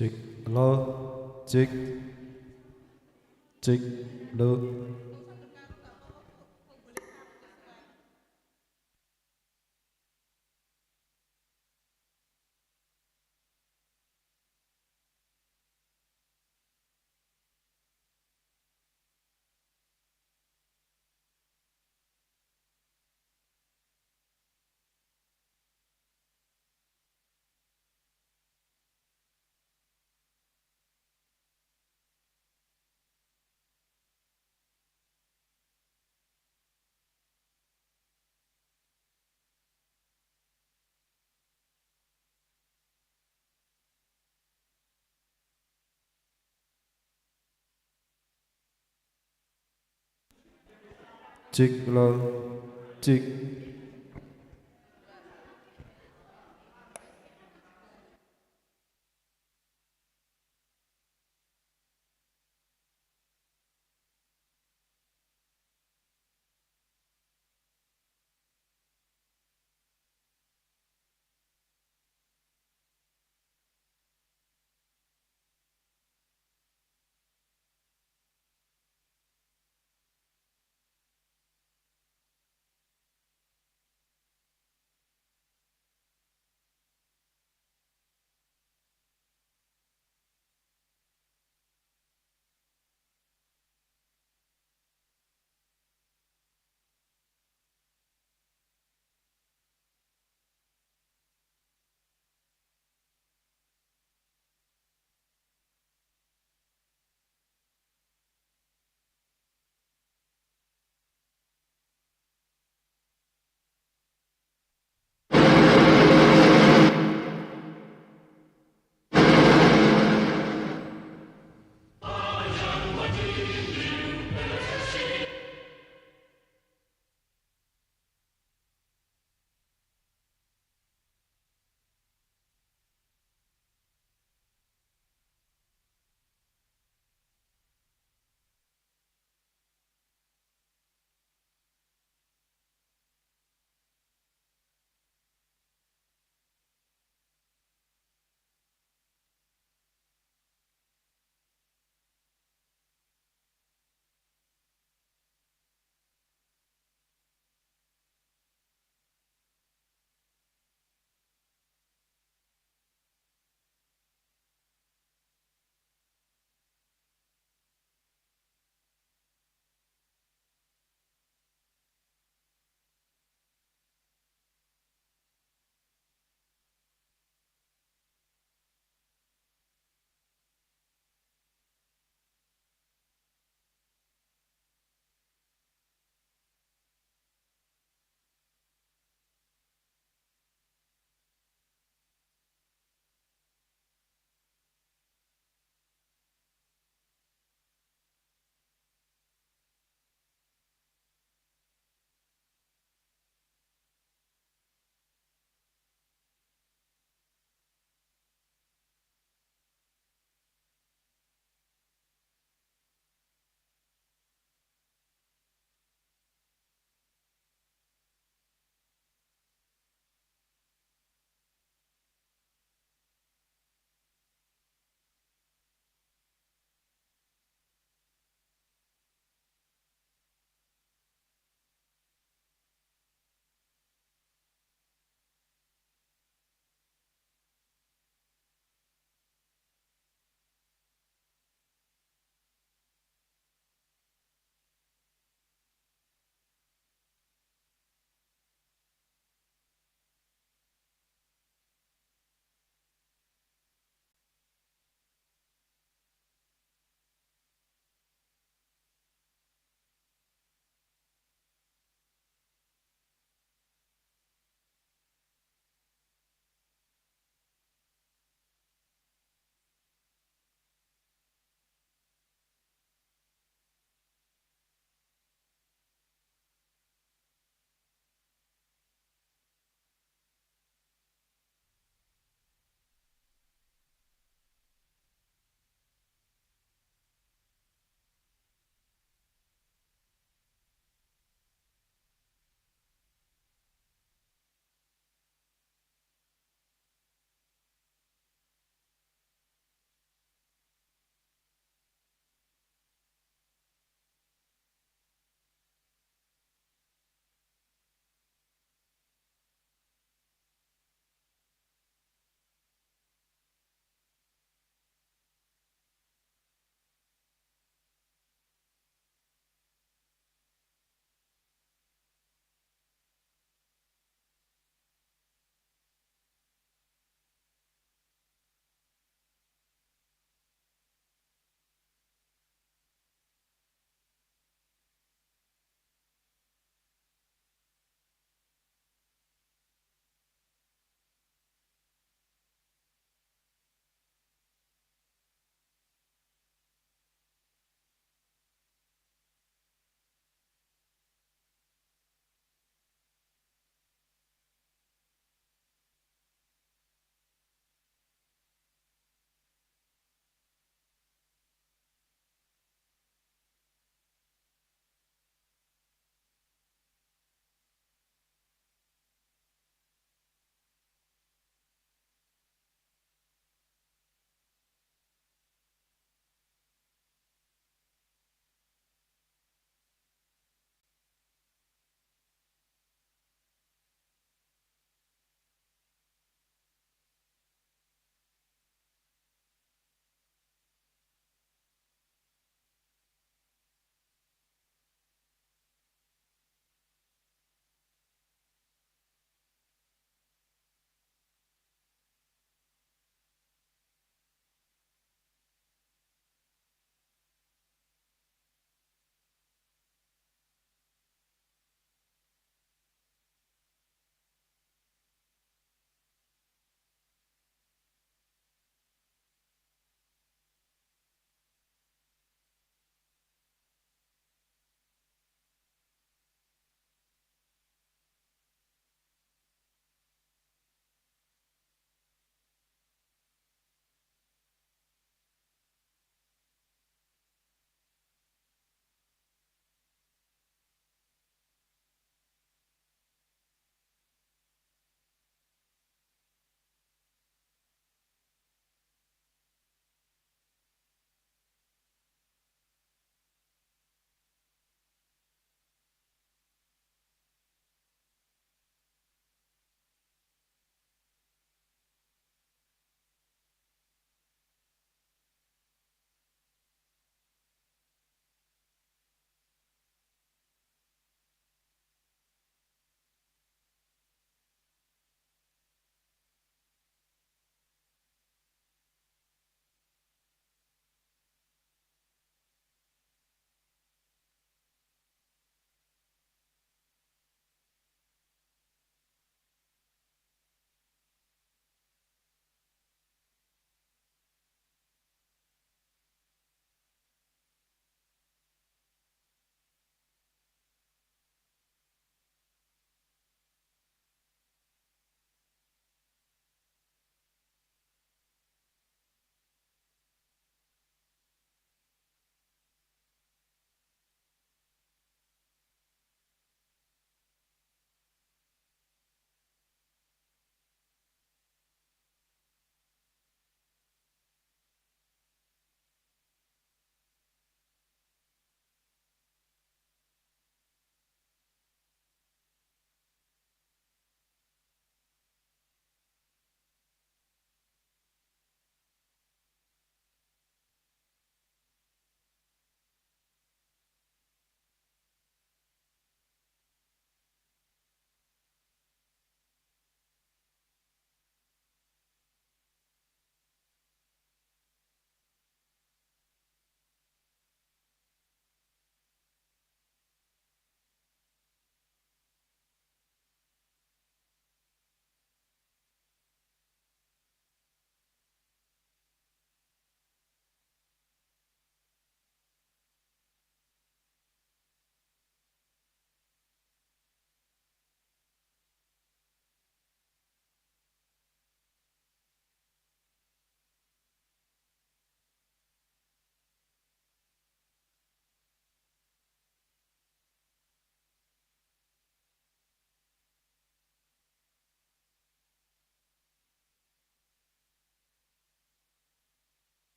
Cek lo, cek, cek lo. Cek lo, cek.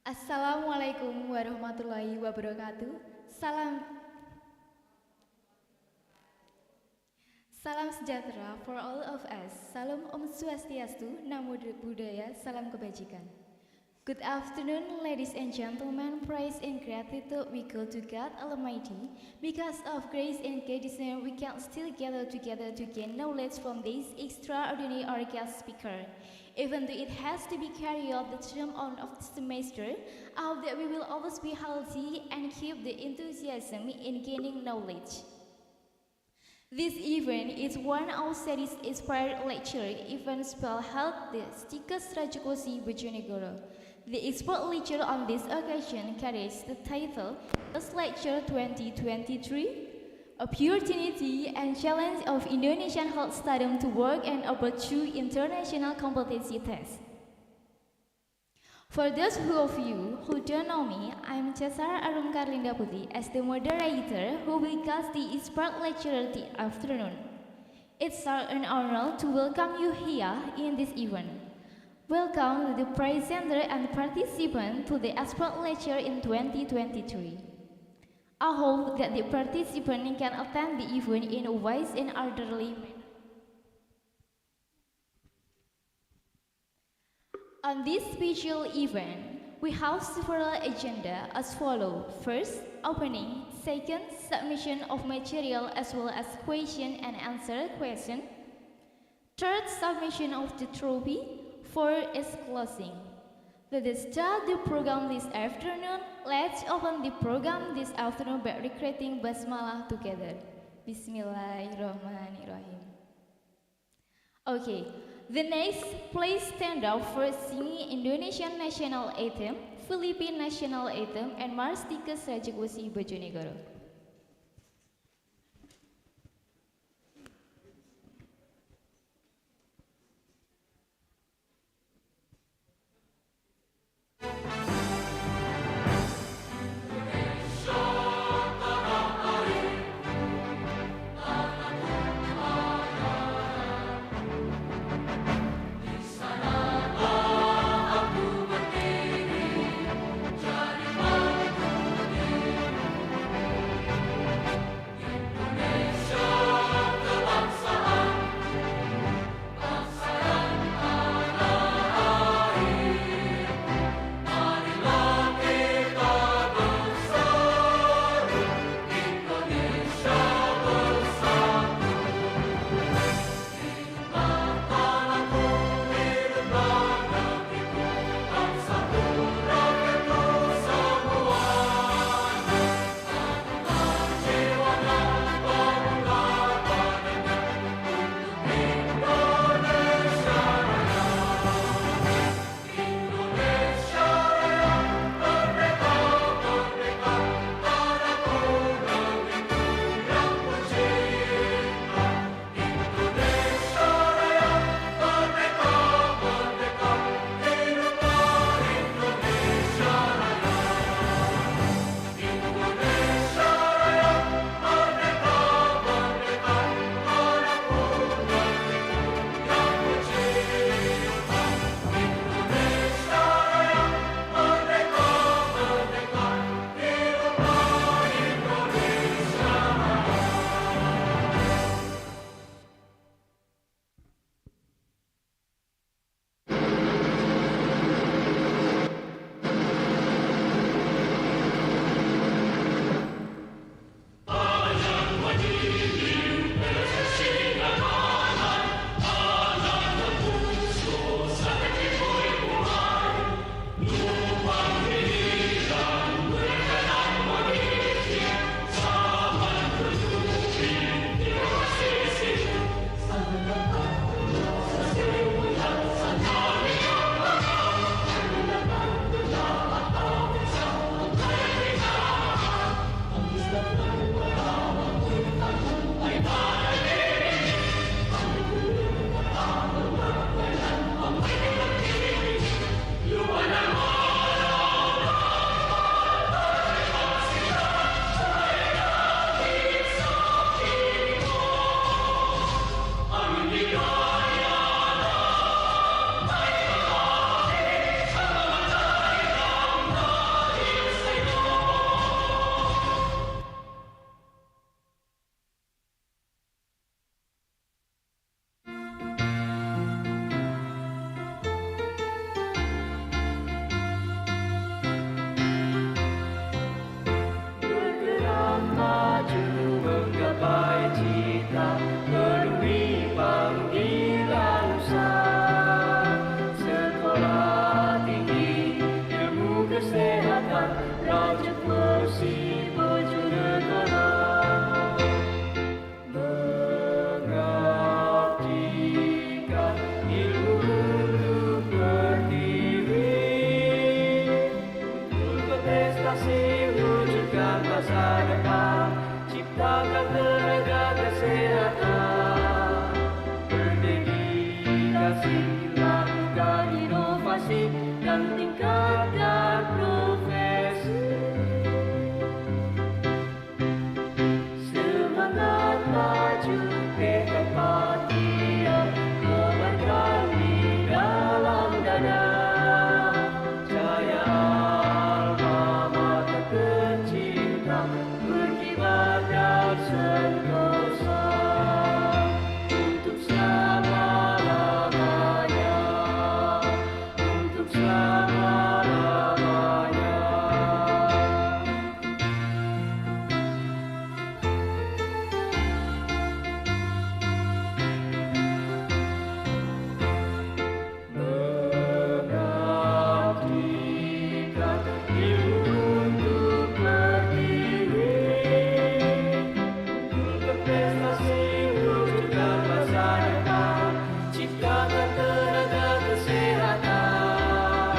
Assalamualaikum warahmatullahi wabarakatuh. Salam sejahtera for all of us. Salam Om Swastiastu, Namo Buddhaya, salam kebajikan. Good afternoon, ladies and gentlemen. Praise and gratitude we go to God Almighty. Because of grace and goodness, we can still gather together to gain knowledge from this extraordinary guest speaker. Even though it has to be carried out the term on of the semester, I hope that we will always be healthy and keep the enthusiasm in gaining knowledge. This event is one of series inspired lecture events held the STIKES Rajekwesi Bojonegoro. The expert lecture on this occasion carries the title STIKES Lecture 2023, Opportunity and Challenge of Indonesian Health Students to Work and Pursue International Competency Test. For those of you who don't know me, I'm Cesar Arum Karlinda Putri as the moderator who will guide the expert lecture this afternoon. It's an honor to welcome you here in this event. Welcome the presenter and participant to the expert lecture in 2023. I hope that the participant can attend the event in a wise and orderly manner. On this special event, we have several agenda as follows. First, opening. Second, submission of material as well as question and answer question. Third, submission of the trophy. Fourth is closing. Let us start the program this afternoon. Let's open the program this afternoon by reciting Basmalah together. Bismillahirrahmanirrahim. Okay. The next, please stand up for singing Indonesian national anthem, Philippine national anthem, and March STIKES Rajekwesi Bojonegoro. Rajekwesi Bojonegoro, mengabdikan ilmu untuk berdiri, untuk berprestasi wujudkan masa depan, ciptakan tenaga kesehatan, berdedikasi lakukan inovasi dan tingkatkan profesi. Semangat maju tekad patriot, kobarkan di dalam dada, jaya alma mater tercinta berkibar dan sentosa untuk selama-lamanya, untuk selama-lamanya. Mengabdikan ilmu untuk berdiri, untuk berprestasi wujudkan masa depan, ciptakan tenaga kesehatan,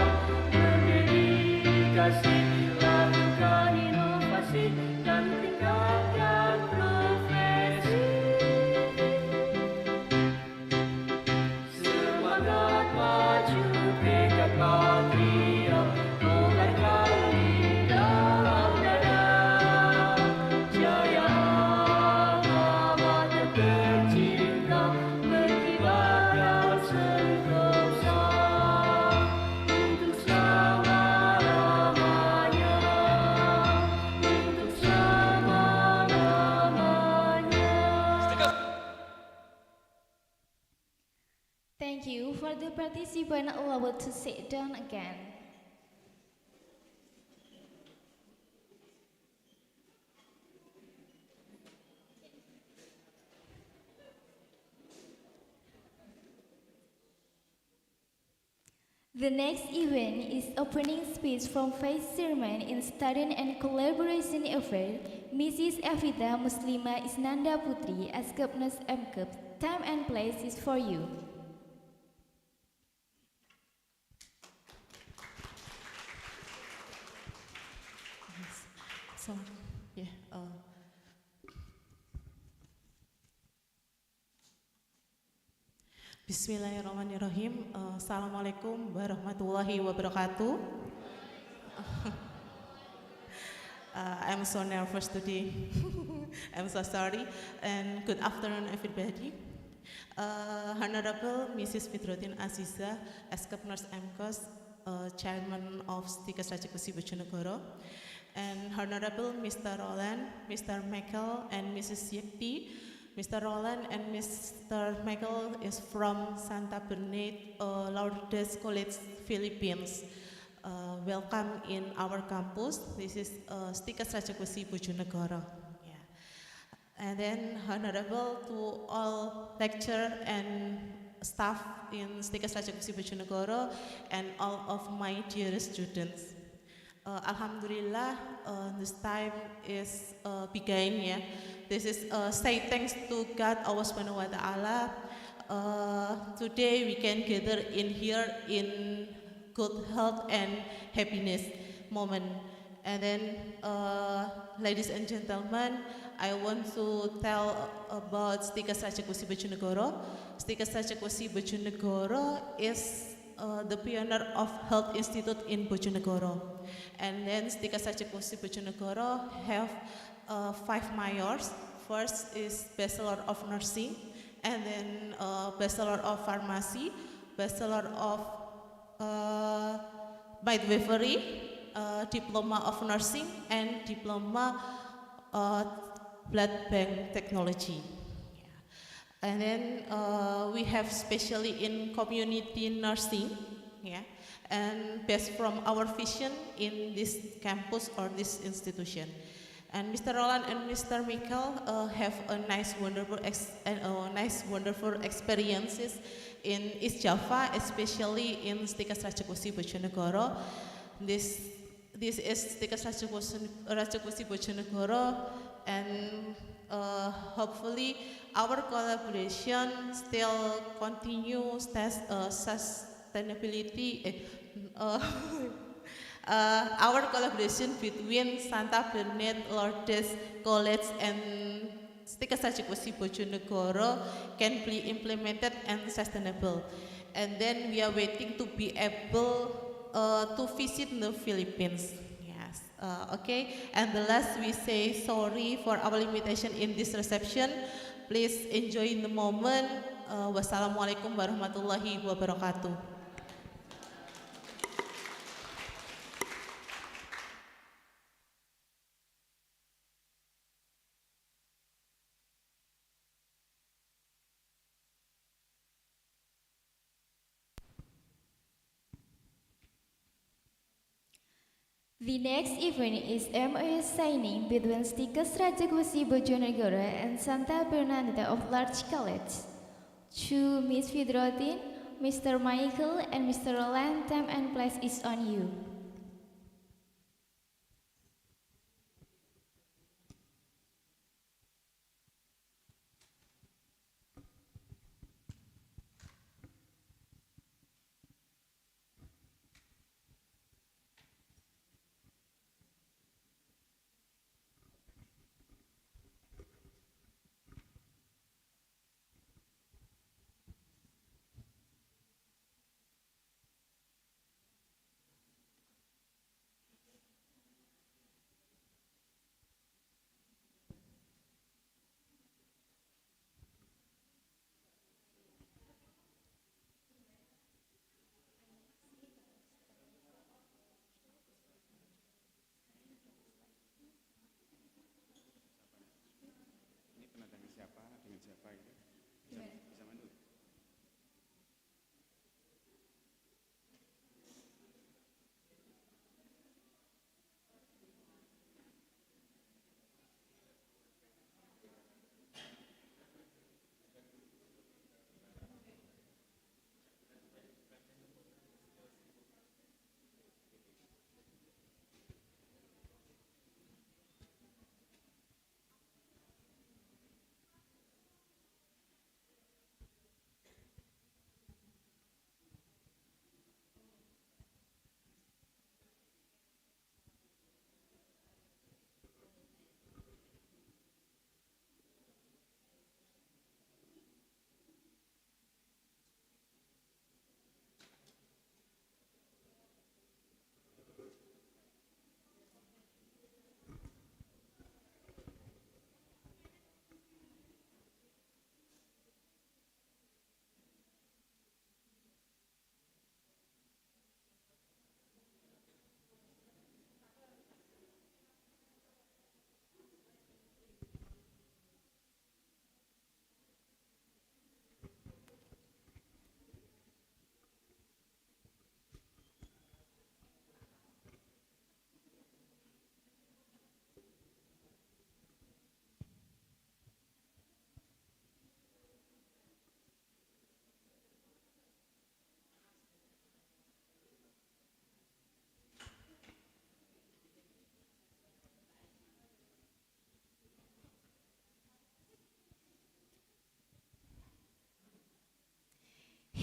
berdedikasi lakukan inovasi dan tingkatkan profesi. Semangat maju tekad patriot, kobarkan di dalam dada, jaya alma mater tercinta berkibar dan sentosa untuk selama-lamanya, untuk selama-lamanya. Thank you for the participant allowed to sit down again. The next event is opening speech from Vice Chairman in Student and Collaboration Affair, Mrs. Evita Muslima Isnanda Putri, Askepnes Mkep. Time and place is for you. So, yeah. Bismillahirrahmanirrahim. Assalamualaikum warahmatullahi wabarakatuh. I'm so nervous today. I'm so sorry. And good afternoon, everybody. Honorable Mrs. Fitrodin Aziza, Askepnes MKOS, Chairman of STIKES Rajekwesi Bojonegoro, and Honorable Mr. Roland, Mr. Michael, and Mrs. Yekti. Mr. Roland and Mr. Michael is from Santa Bernard, Lourdes College, Philippines. Welcome in our campus. This is STIKES Rajekwesi Bojonegoro. Yeah. And then honorable to all lecturer and staff in STIKES Rajekwesi Bojonegoro and all of my dearest students. Alhamdulillah, this time is begun. Yeah. This is say thanks to God Allah Subhanahu wa Taala. Today we can gather in here in good health and happiness moment. And then, ladies and gentlemen, I want to tell about STIKES Rajekwesi Bojonegoro. STIKES Rajekwesi Bojonegoro is the pioneer of Health Institute in Bojonegoro. And then STIKES Rajekwesi Bojonegoro have 5 majors. First is Bachelor of Nursing, and then Bachelor of Pharmacy, Bachelor of Midwifery, Diploma of Nursing, and Diploma Blood Bank Technology. And then we have specially in community nursing, yeah, and based from our vision in this campus or this institution. And Mr. Roland and Mr. Michael have a nice, wonderful experiences in East Java, especially in STIKES Rajekwesi Bojonegoro. This this is STIKES Rajekwesi Bojonegoro, and hopefully our collaboration still continue sustainability. Our collaboration between Santa Bernard Lourdes College and STIKES Rajekwesi Bojonegoro can be implemented and sustainable. And then we are waiting to be able to visit the Philippines. Yes, okay. And the last, we say sorry for our limitation in this reception. Please enjoy the moment. Wassalamualaikum warahmatullahi wabarakatuh. The next event is MOU signing between STIKES Rajekwesi Bojonegoro and Santa Bernadette of Large College. To Ms. Fidrotin, Mr. Michael, and Mr. Roland, time and place is on you.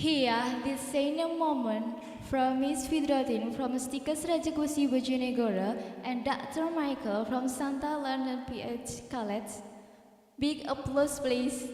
Here, this signing moment from Ms. Fidrotin from STIKES Rajekwesi Bojonegoro and Dr. Michael from Santa Learner PH College. Big applause, please.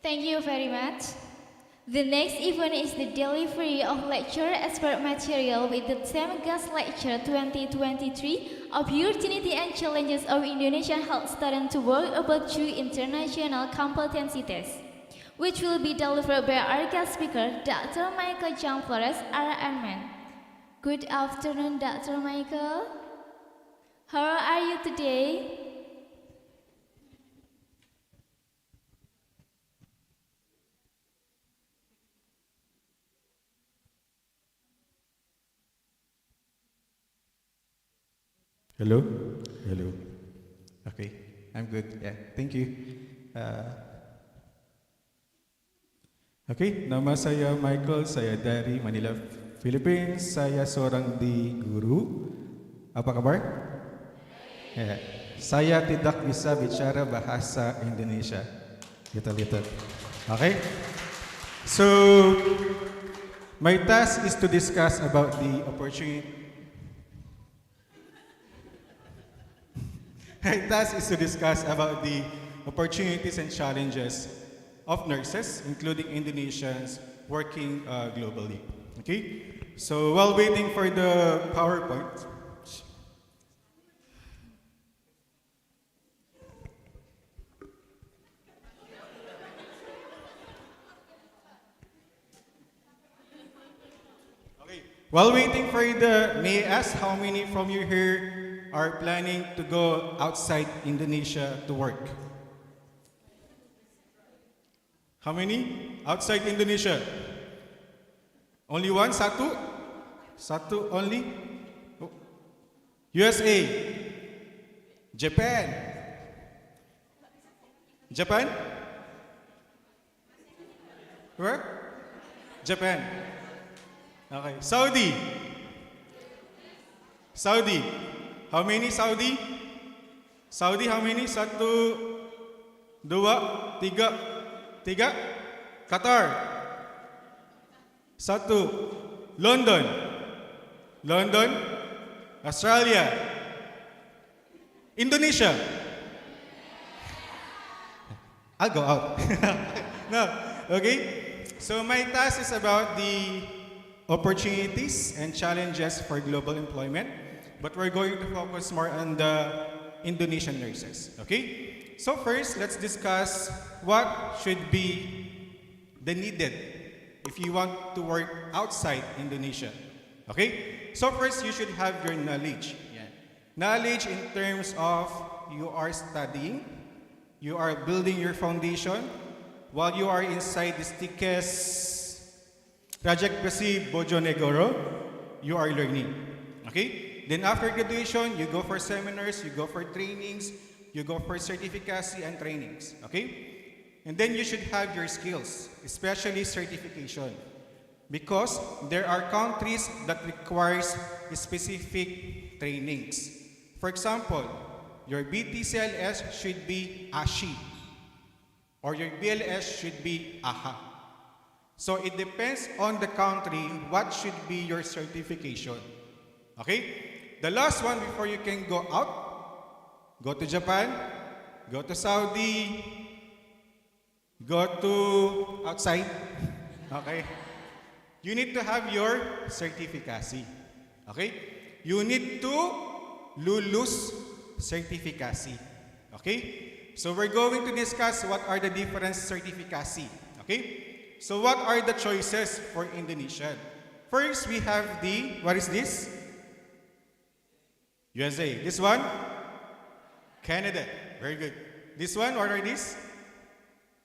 Thank you very much. The next event is the delivery of lecture expert material with the theme Guest Lecture 2023 Opportunity and Challenges of Indonesian Health Students to Work about two international competency tests, which will be delivered by our guest speaker, Dr. Michael John Flores, RN. Good afternoon, Dr. Michael. How are you today? Hello? Hello. Okay, I'm good. Yeah, thank you. Okay, nama saya Michael, saya dari Manila, Philippines. Saya seorang di guru. Apa kabar? Yeah. Saya tidak bisa bicara bahasa Indonesia. Little. Okay? So, my task is to discuss about the opportunity. My task is to discuss about the opportunities and challenges of nurses, including Indonesians working globally. Okay? So while waiting for the PowerPoint, while waiting for may I ask how many from you here are planning to go outside Indonesia to work? How many? Outside Indonesia? Only one? Satu? Satu only? Oh. USA? Japan? Japan? Where? Japan. Okay. Saudi? Saudi? How many Saudi? Saudi how many? Satu, dua, tiga. Tiga? Qatar. Satu. London. London. Australia. Indonesia. I'll go out. No. Okay. So my task is about the opportunities and challenges for global employment. But we're going to focus more on the Indonesian nurses, okay? So first, let's discuss what should be the needed if you want to work outside Indonesia, okay? So first, you should have your knowledge. Yeah. Knowledge in terms of you are studying, you are building your foundation, while you are inside the STIKES, Rajekwesi, Bojonegoro, you are learning, okay? Then after graduation, you go for seminars, you go for trainings, you go for certificacy and trainings, okay? And then you should have your skills, especially certification. Because there are countries that requires specific trainings. For example, your BTCLS should be ASHI, or your BLS should be AHA. So it depends on the country what should be your certification, okay? The last one before you can go out, go to Japan, go to Saudi, go to outside, okay? You need to have your certificacy, okay? You need to lulus certificacy, okay? So we're going to discuss what are the different certificacy, okay? So what are the choices for Indonesian? First, we have the, what is this? USA. This one? Canada. Very good. This one, what are these?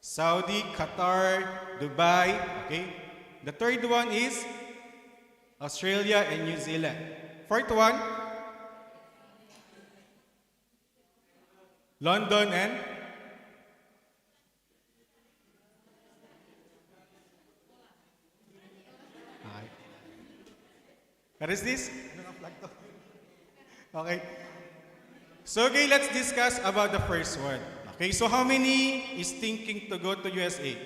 Saudi, Qatar, Dubai. Okay. The third one is Australia and New Zealand. Fourth one? London and what is this? Okay. So, okay, let's discuss about the first one. Okay, so how many is thinking to go to USA?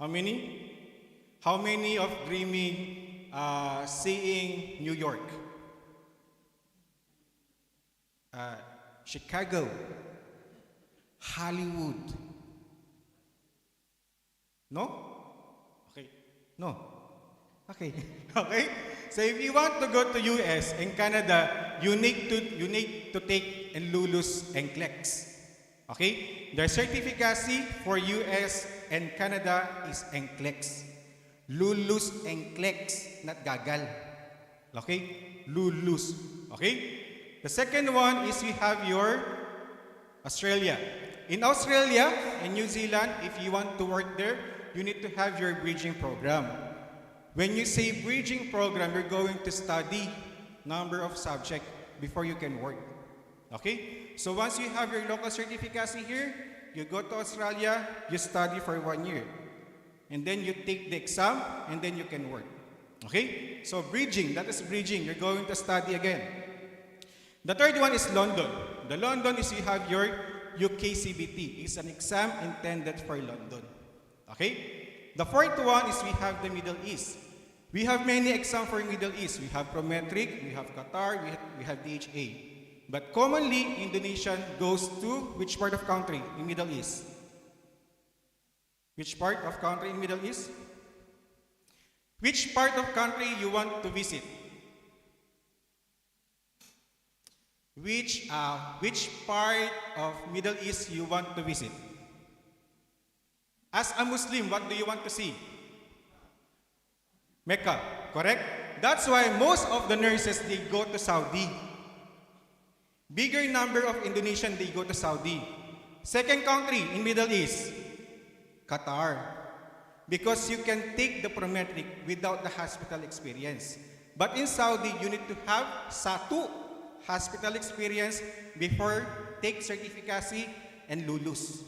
How many? How many of dreaming seeing New York? Chicago, Hollywood, No? Okay. No. Okay. Okay? So if you want to go to US and Canada, you need to take and LULUS and NCLEX. Okay? The certificacy for US and Canada is NCLEX. LULUS and NCLEX, not gagal. Okay? LULUS. Okay? The second one is we have your Australia. In Australia and New Zealand, if you want to work there, you need to have your bridging program. When you say bridging program, you're going to study number of subjects before you can work. Okay? So once you have your local certificacy here, you go to Australia, you study for 1 year. And then you take the exam, and then you can work. Okay? So bridging, that is bridging. You're going to study again. The third one is London. The London is you have your UKCBT. It's an exam intended for London. Okay? The fourth one is we have the Middle East. We have many exams for Middle East. We have Prometric, we have Qatar, we have DHA. But commonly, Indonesian goes to which part of country in Middle East? Which part of country in Middle East? Which part of country you want to visit? Which part of Middle East you want to visit? As a Muslim, what do you want to see? Mecca, correct? That's why most of the nurses, they go to Saudi. Bigger number of Indonesian, they go to Saudi. Second country in Middle East, Qatar. Because you can take the Prometric without the hospital experience. But in Saudi, you need to have SATU, hospital experience, before take certificacy and LULUS.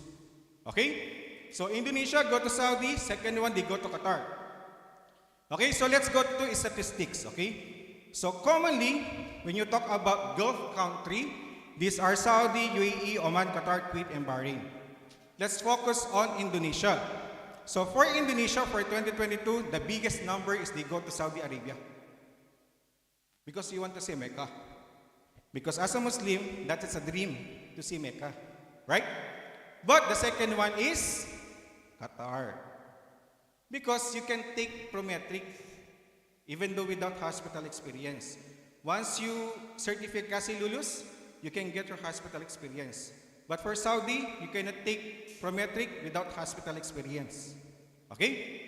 Okay? So Indonesia, go to Saudi. Second one, they go to Qatar. Okay, so let's go to statistics. Okay? So commonly, when you talk about Gulf country, these are Saudi, UAE, Oman, Qatar, Kuwait, and Bahrain. Let's focus on Indonesia. So for Indonesia, for 2022, the biggest number is they go to Saudi Arabia. Because you want to see Mecca. Because as a Muslim, that is a dream to see Mecca. Right? But the second one is Qatar. Because you can take Prometric even though without hospital experience. Once you certificate LULUS, you can get your hospital experience. But for Saudi, you cannot take Prometric without hospital experience. Okay?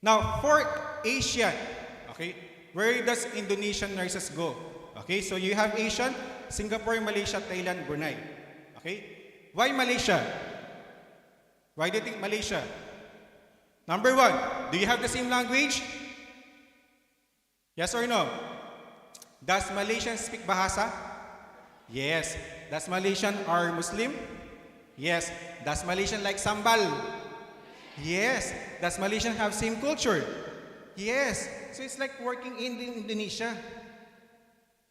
Now, for Asian, okay, where does Indonesian nurses go? Okay, so you have Asian, Singapore, Malaysia, Thailand, Brunei. Okay? Why Malaysia? Why do you think Malaysia? Number one, do you have the same language? Yes or no? Does Malaysian speak Bahasa? Yes. Does Malaysian are Muslim? Yes. Does Malaysian like sambal? Yes. Does Malaysian have same culture? Yes. So it's like working in Indonesia,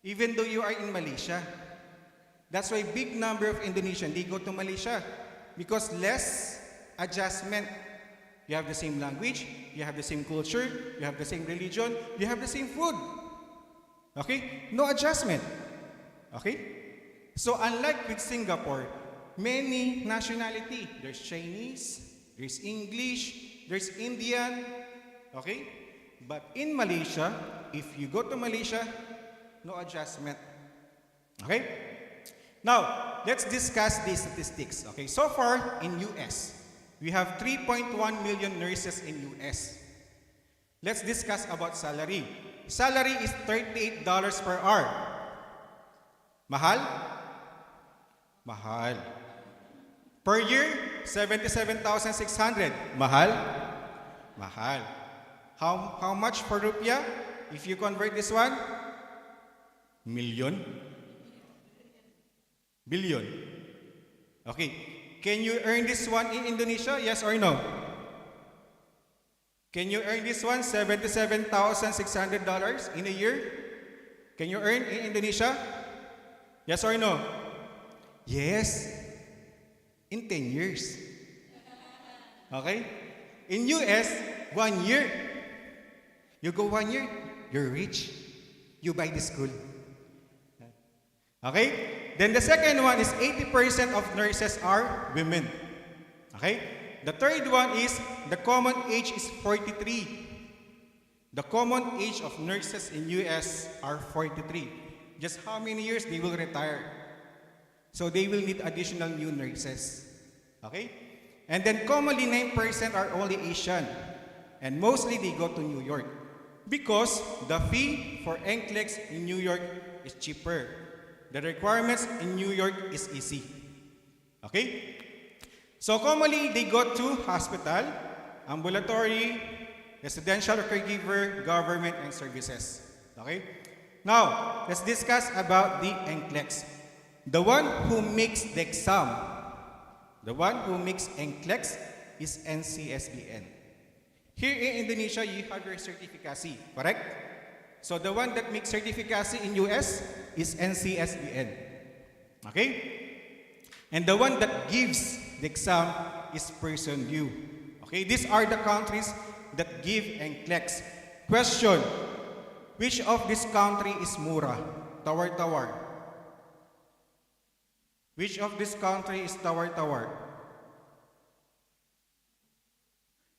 even though you are in Malaysia. That's why big number of Indonesian, they go to Malaysia because less adjustment. You have the same language, you have the same culture, you have the same religion, you have the same food. Okay? No adjustment. Okay? So unlike with Singapore, many nationality. There's Chinese, there's English, there's Indian. Okay? But in Malaysia, if you go to Malaysia, no adjustment. Okay? Now, let's discuss the statistics. Okay? So far, in US, we have 3.1 million nurses in US. Let's discuss about salary. Salary is $38 per hour. Mahal? Mahal. Per year, 77,600. Mahal? Mahal. How much per rupiah? If you convert this one? Million? Billion? Okay. Can you earn this one in Indonesia? Yes or no? Can you earn this one, $77,600 in a year? Can you earn in Indonesia? Yes or no? Yes. In 10 years. Okay? In US, 1 year. You go 1 year, you're rich. You buy the school. Okay? Then the second one is 80% of nurses are women. Okay? The third one is the common age is 43. The common age of nurses in US are 43. Just how many years they will retire? So they will need additional new nurses. Okay? And then commonly 9% are only Asian. And mostly they go to New York. Because the fee for NCLEX in New York is cheaper. The requirements in New York is easy. Okay? So commonly they go to hospital, ambulatory, residential caregiver, government, and services. Okay? Now, let's discuss about the NCLEX. The one who makes the exam, the one who makes NCLEX is NCSBN. Here in Indonesia, you have your certificacy, correct? So the one that makes certificacy in US is NCSBN. Okay? And the one that gives the exam is Person U. Okay? These are the countries that give NCLEX. Question: which of this country is mura? Tawar-tawar. Which of this country is tawar-tawar?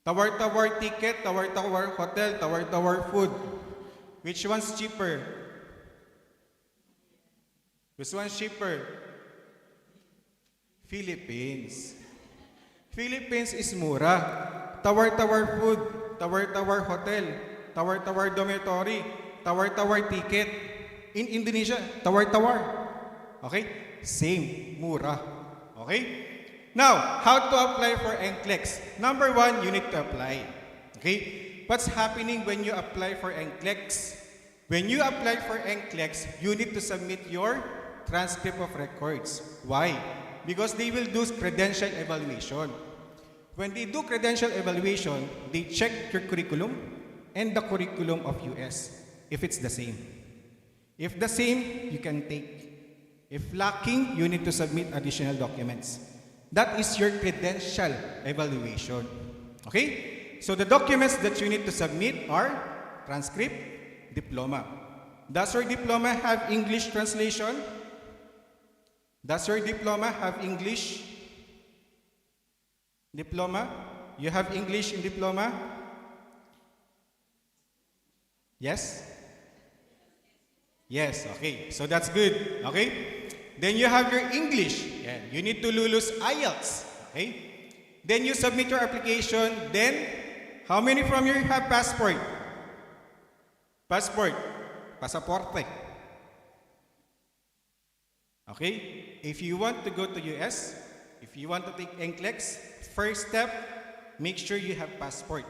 Tawar-tawar ticket, tawar-tawar hotel, tawar-tawar food. Which one's cheaper? Which one's cheaper? Philippines. Philippines is mura. Tawar-tawar food, tawar-tawar hotel, tawar-tawar dormitory, tawar-tawar ticket. In Indonesia, tawar-tawar. Okay? Same, mura. Okay? Now, how to apply for NCLEX? Number one, you need to apply. Okay? What's happening when you apply for NCLEX? When you apply for NCLEX, you need to submit your transcript of records. Why? Because they will do credential evaluation. When they do credential evaluation, they check your curriculum and the curriculum of US, if it's the same. If the same, you can take. If lacking, you need to submit additional documents. That is your credential evaluation. Okay? So the documents that you need to submit are transcript, diploma. Does your diploma have English translation? Does your diploma have English diploma? You have English in diploma? Yes? Yes, okay. So that's good. Okay? Then you have your English. Yeah. You need to lulus IELTS. Okay? Then you submit your application. Then, how many from you have passport? Passport. Pasaporte. Okay? If you want to go to US, if you want to take NCLEX, first step, make sure you have passport.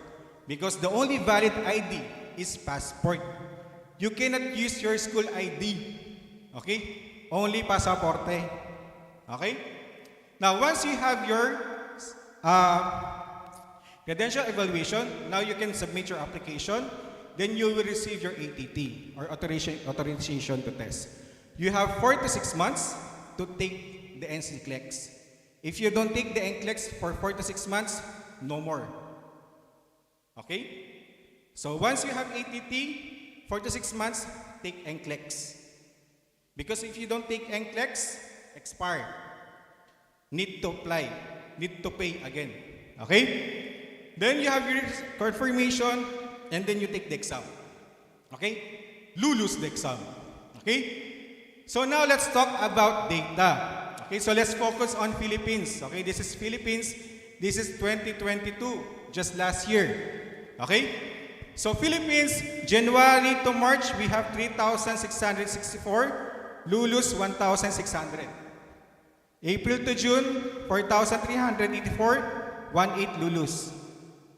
Because the only valid ID is passport. You cannot use your school ID. Okay? Only pasaporte. Okay? Now, once you have your credential evaluation, now you can submit your application. Then you will receive your ATT, or authorization to test. You have 4 to 6 months to take the NCLEX. If you don't take the NCLEX for 4 to 6 months, no more. Okay? So once you have ATT, 4 to 6 months, take NCLEX. Because if you don't take NCLEX, expire. Need to apply. Need to pay again. Okay? Then you have your confirmation, and then you take the exam. Okay? Lulus the exam. Okay? So now let's talk about data. Okay, so let's focus on Philippines. Okay, this is Philippines. This is 2022, just last year. Okay? So Philippines, January to March, we have 3,664. Lulus, 1,600. April to June, 4,384. 1,800 Lulus.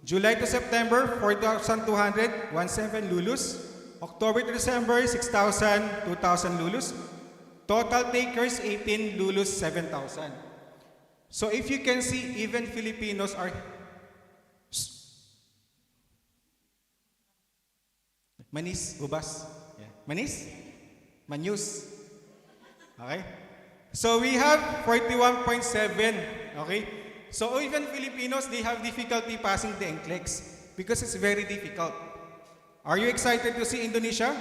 July to September, 4,200. 1,700 Lulus. October to December, 6,000. 2,000 Lulus. Total takers, 18. Lulus, 7,000. So if you can see, even Filipinos are... Manis, ubas. Yeah. Manis? Manyus. Okay? So we have 41.7. Okay? So even Filipinos, they have difficulty passing the NCLEX because it's very difficult. Are you excited to see Indonesia?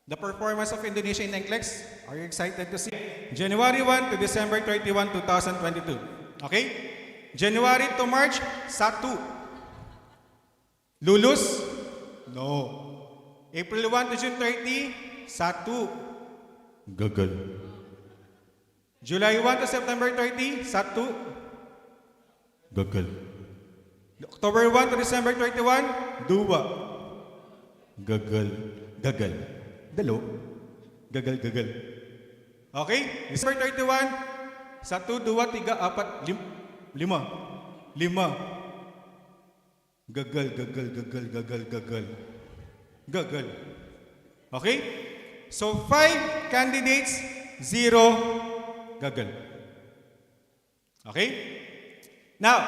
The performance of Indonesia in NCLEX? Are you excited to see? January 1 to December 31, 2022. Okay? January to March, 1. Lulus? No. April 1 to June 30, 1. Gagal. July 1 to September 30, 1. Gagal. October 1 to December 31, 2. Gagal. Gagal. Dalo. Gagal, gagal. Okay? December 31, 1, 2, 3, 4, 5. 5. Gagal, gagal, gagal, gagal, gagal. Gagal. Okay? So 5 candidates, 0 gagal. Okay? Now,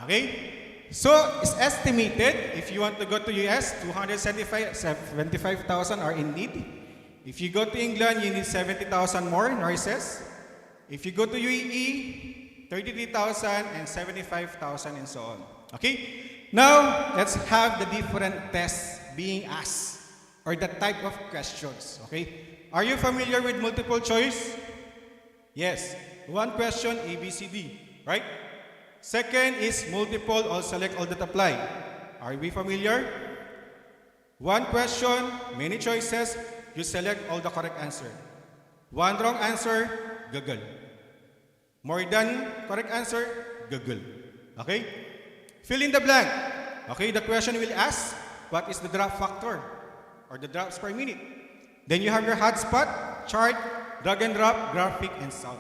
okay? So it's estimated if you want to go to US, 275,000 are in need. If you go to England, you need 70,000 more nurses. If you go to UAE, 33,000 and 75,000 and so on. Okay? Now, let's have the different tests being asked or the type of questions. Okay? Are you familiar with multiple choice? Yes. One question, A, B, C, D. Right? Second is multiple or select all that apply. Are we familiar? One question, many choices, you select all the correct answer. One wrong answer, gagal. More than correct answer, gagal. Okay? Fill in the blank. Okay, the question will ask, what is the drop factor or the drops per minute? Then you have your hotspot, chart, drag and drop, graphic, and sound.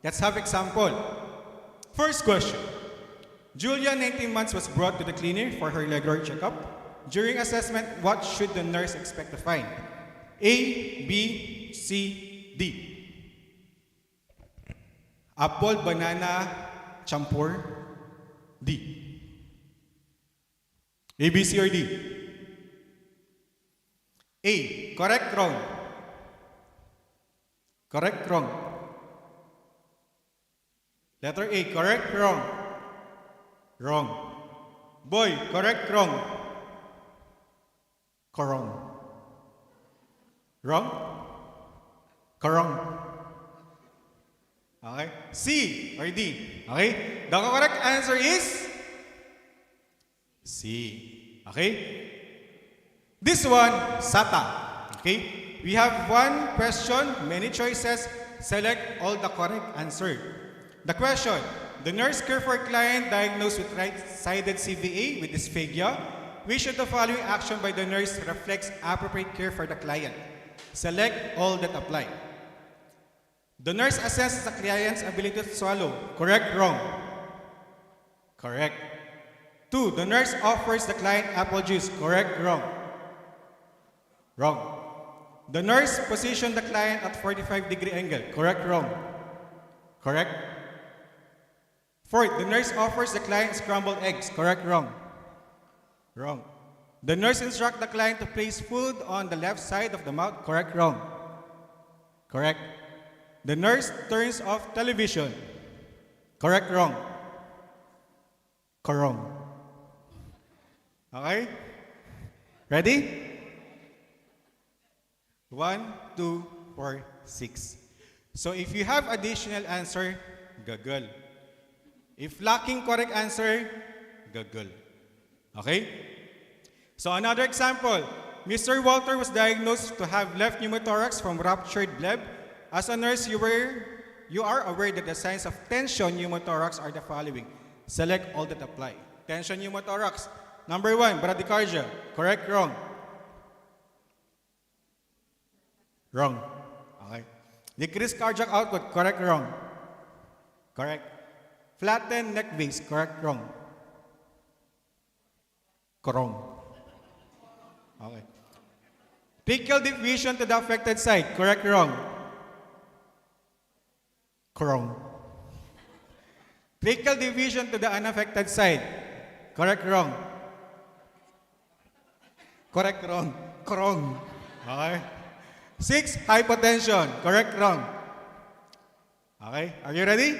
Let's have example. First question. Julia, 19 months, was brought to the clinic for her regular checkup. During assessment, what should the nurse expect to find? A, B, C, D. Apple, banana, champur, D. A, B, C, or D? A, correct, wrong. Correct, wrong. Letter A, correct, wrong. Wrong. Boy, correct, wrong. Correct. Wrong? Correct. Okay? C or D? Okay? The correct answer is C. Okay? This one, SATA. Okay? We have one question, many choices. Select all the correct answer. The question, the nurse care for a client diagnosed with right-sided CVA with dysphagia. Which of the following action by the nurse reflects appropriate care for the client? Select all that apply. The nurse assesses the client's ability to swallow. Correct, wrong? Correct. 2. The nurse offers the client apple juice. Correct, wrong? Wrong. The nurse positions the client at 45-degree angle. Correct, wrong? Correct. 4. The nurse offers the client scrambled eggs. Correct, wrong? Wrong. The nurse instructs the client to place food on the left side of the mouth. Correct, wrong? Correct. The nurse turns off television. Correct, wrong? Correct. Okay? Ready? 1, 2, 4, 6. So if you have additional answer, gagal. If lacking correct answer, gagal. Okay? So another example, Mr. Walter was diagnosed to have left pneumothorax from ruptured bleb. As a nurse, you are aware that the signs of tension pneumothorax are the following. Select all that apply. Tension pneumothorax. Number 1, bradycardia. Correct, wrong? Wrong. Okay. Decreased cardiac output. Correct, wrong? Correct. Flattened neck base. Correct, wrong? Correct. Okay. Tracheal diffusion to the affected side. Correct, wrong? Correct. Tracheal diffusion to the unaffected side. Correct, wrong? Correct, wrong? Correct. Okay. 6, hypotension. Correct, wrong? Okay. Are you ready?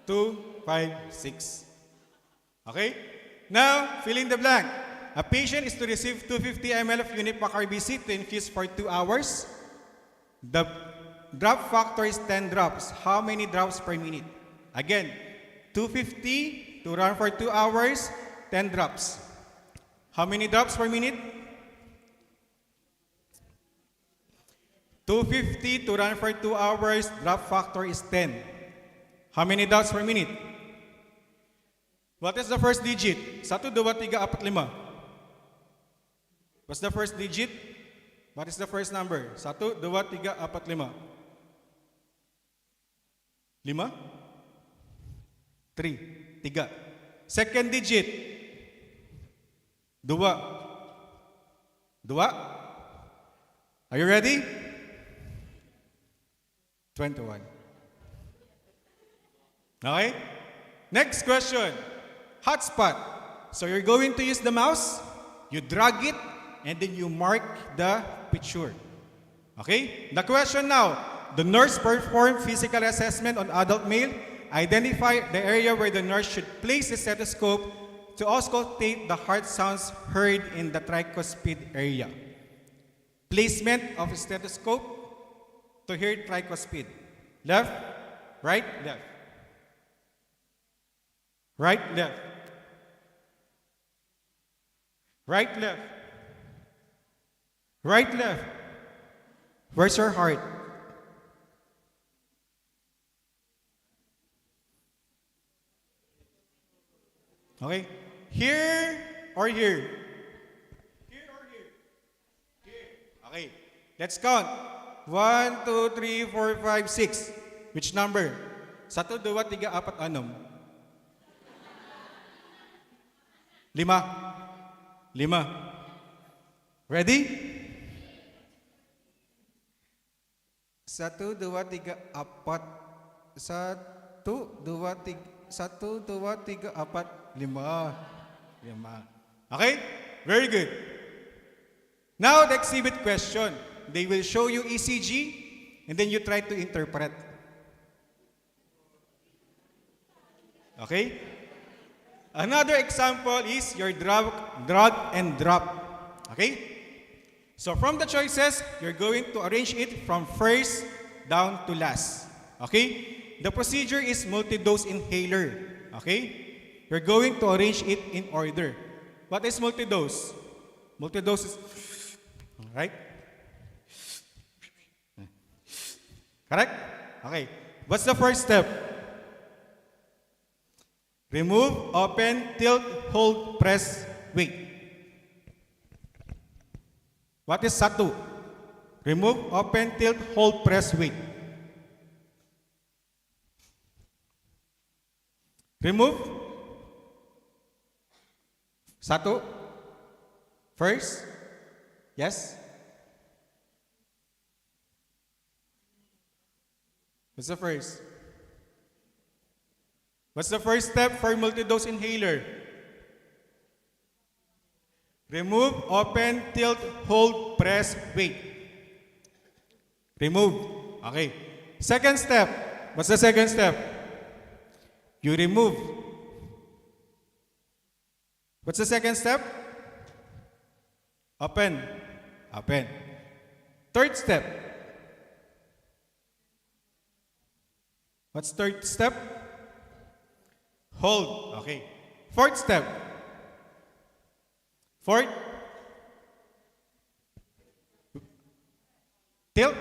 2, 5, 6. Okay? Now, fill in the blank. A patient is to receive 250 ml of Unipac RBC to infuse for 2 hours. The drop factor is 10 drops. How many drops per minute? Again, 250 to run for 2 hours, 10 drops. How many drops per minute? 250 to run for 2 hours, drop factor is 10. How many drops per minute? What is the first digit? 1, 2, 3, 4, 5. What's the first digit? What is the first number? 1, 2, 3, 4, 5. 5? 3. 3. Second digit? 2. 2? Are you ready? 21. Okay? Next question. Hotspot. So you're going to use the mouse, you drag it, and then you mark the picture. Okay? The question now. The nurse performed physical assessment on adult male. Identify the area where the nurse should place the stethoscope to auscultate the heart sounds heard in the tricuspid area. Placement of a stethoscope to hear tricuspid. Left, right, left. Right, left. Right, left. Right, left. Where's your heart? Okay. Here or here? Here or here? Here. Okay. Let's count. 1, 2, 3, 4, 5, 6. Which number? 1, 2, 3, 4, 6. 5. Ready? 1, 2, 3, 4. 1, 2, 3, 1, 2, 3, 4, 5. Okay? Very good. Now, the exhibit question. They will show you ECG, and then you try to interpret. Okay? Another example is your drag and drop. Okay? So from the choices, you're going to arrange it from first down to last. Okay? The procedure is multi-dose inhaler. Okay? You're going to arrange it in order. What is multi-dose? Multi-dose is, right? Correct? Okay. What's the first step? Remove, open, tilt, hold, press, wait. What is satu? Remove, open, tilt, hold, press, wait. Remove. Satu. First. Yes. What's the first? What's the first step for multi-dose inhaler? Remove, open, tilt, hold, press, wait. Remove. Okay. Second step. What's the second step? You remove. What's the second step? Open. Open. Third step. What's third step? Hold. Okay. Fourth step. Fourth. Tilt.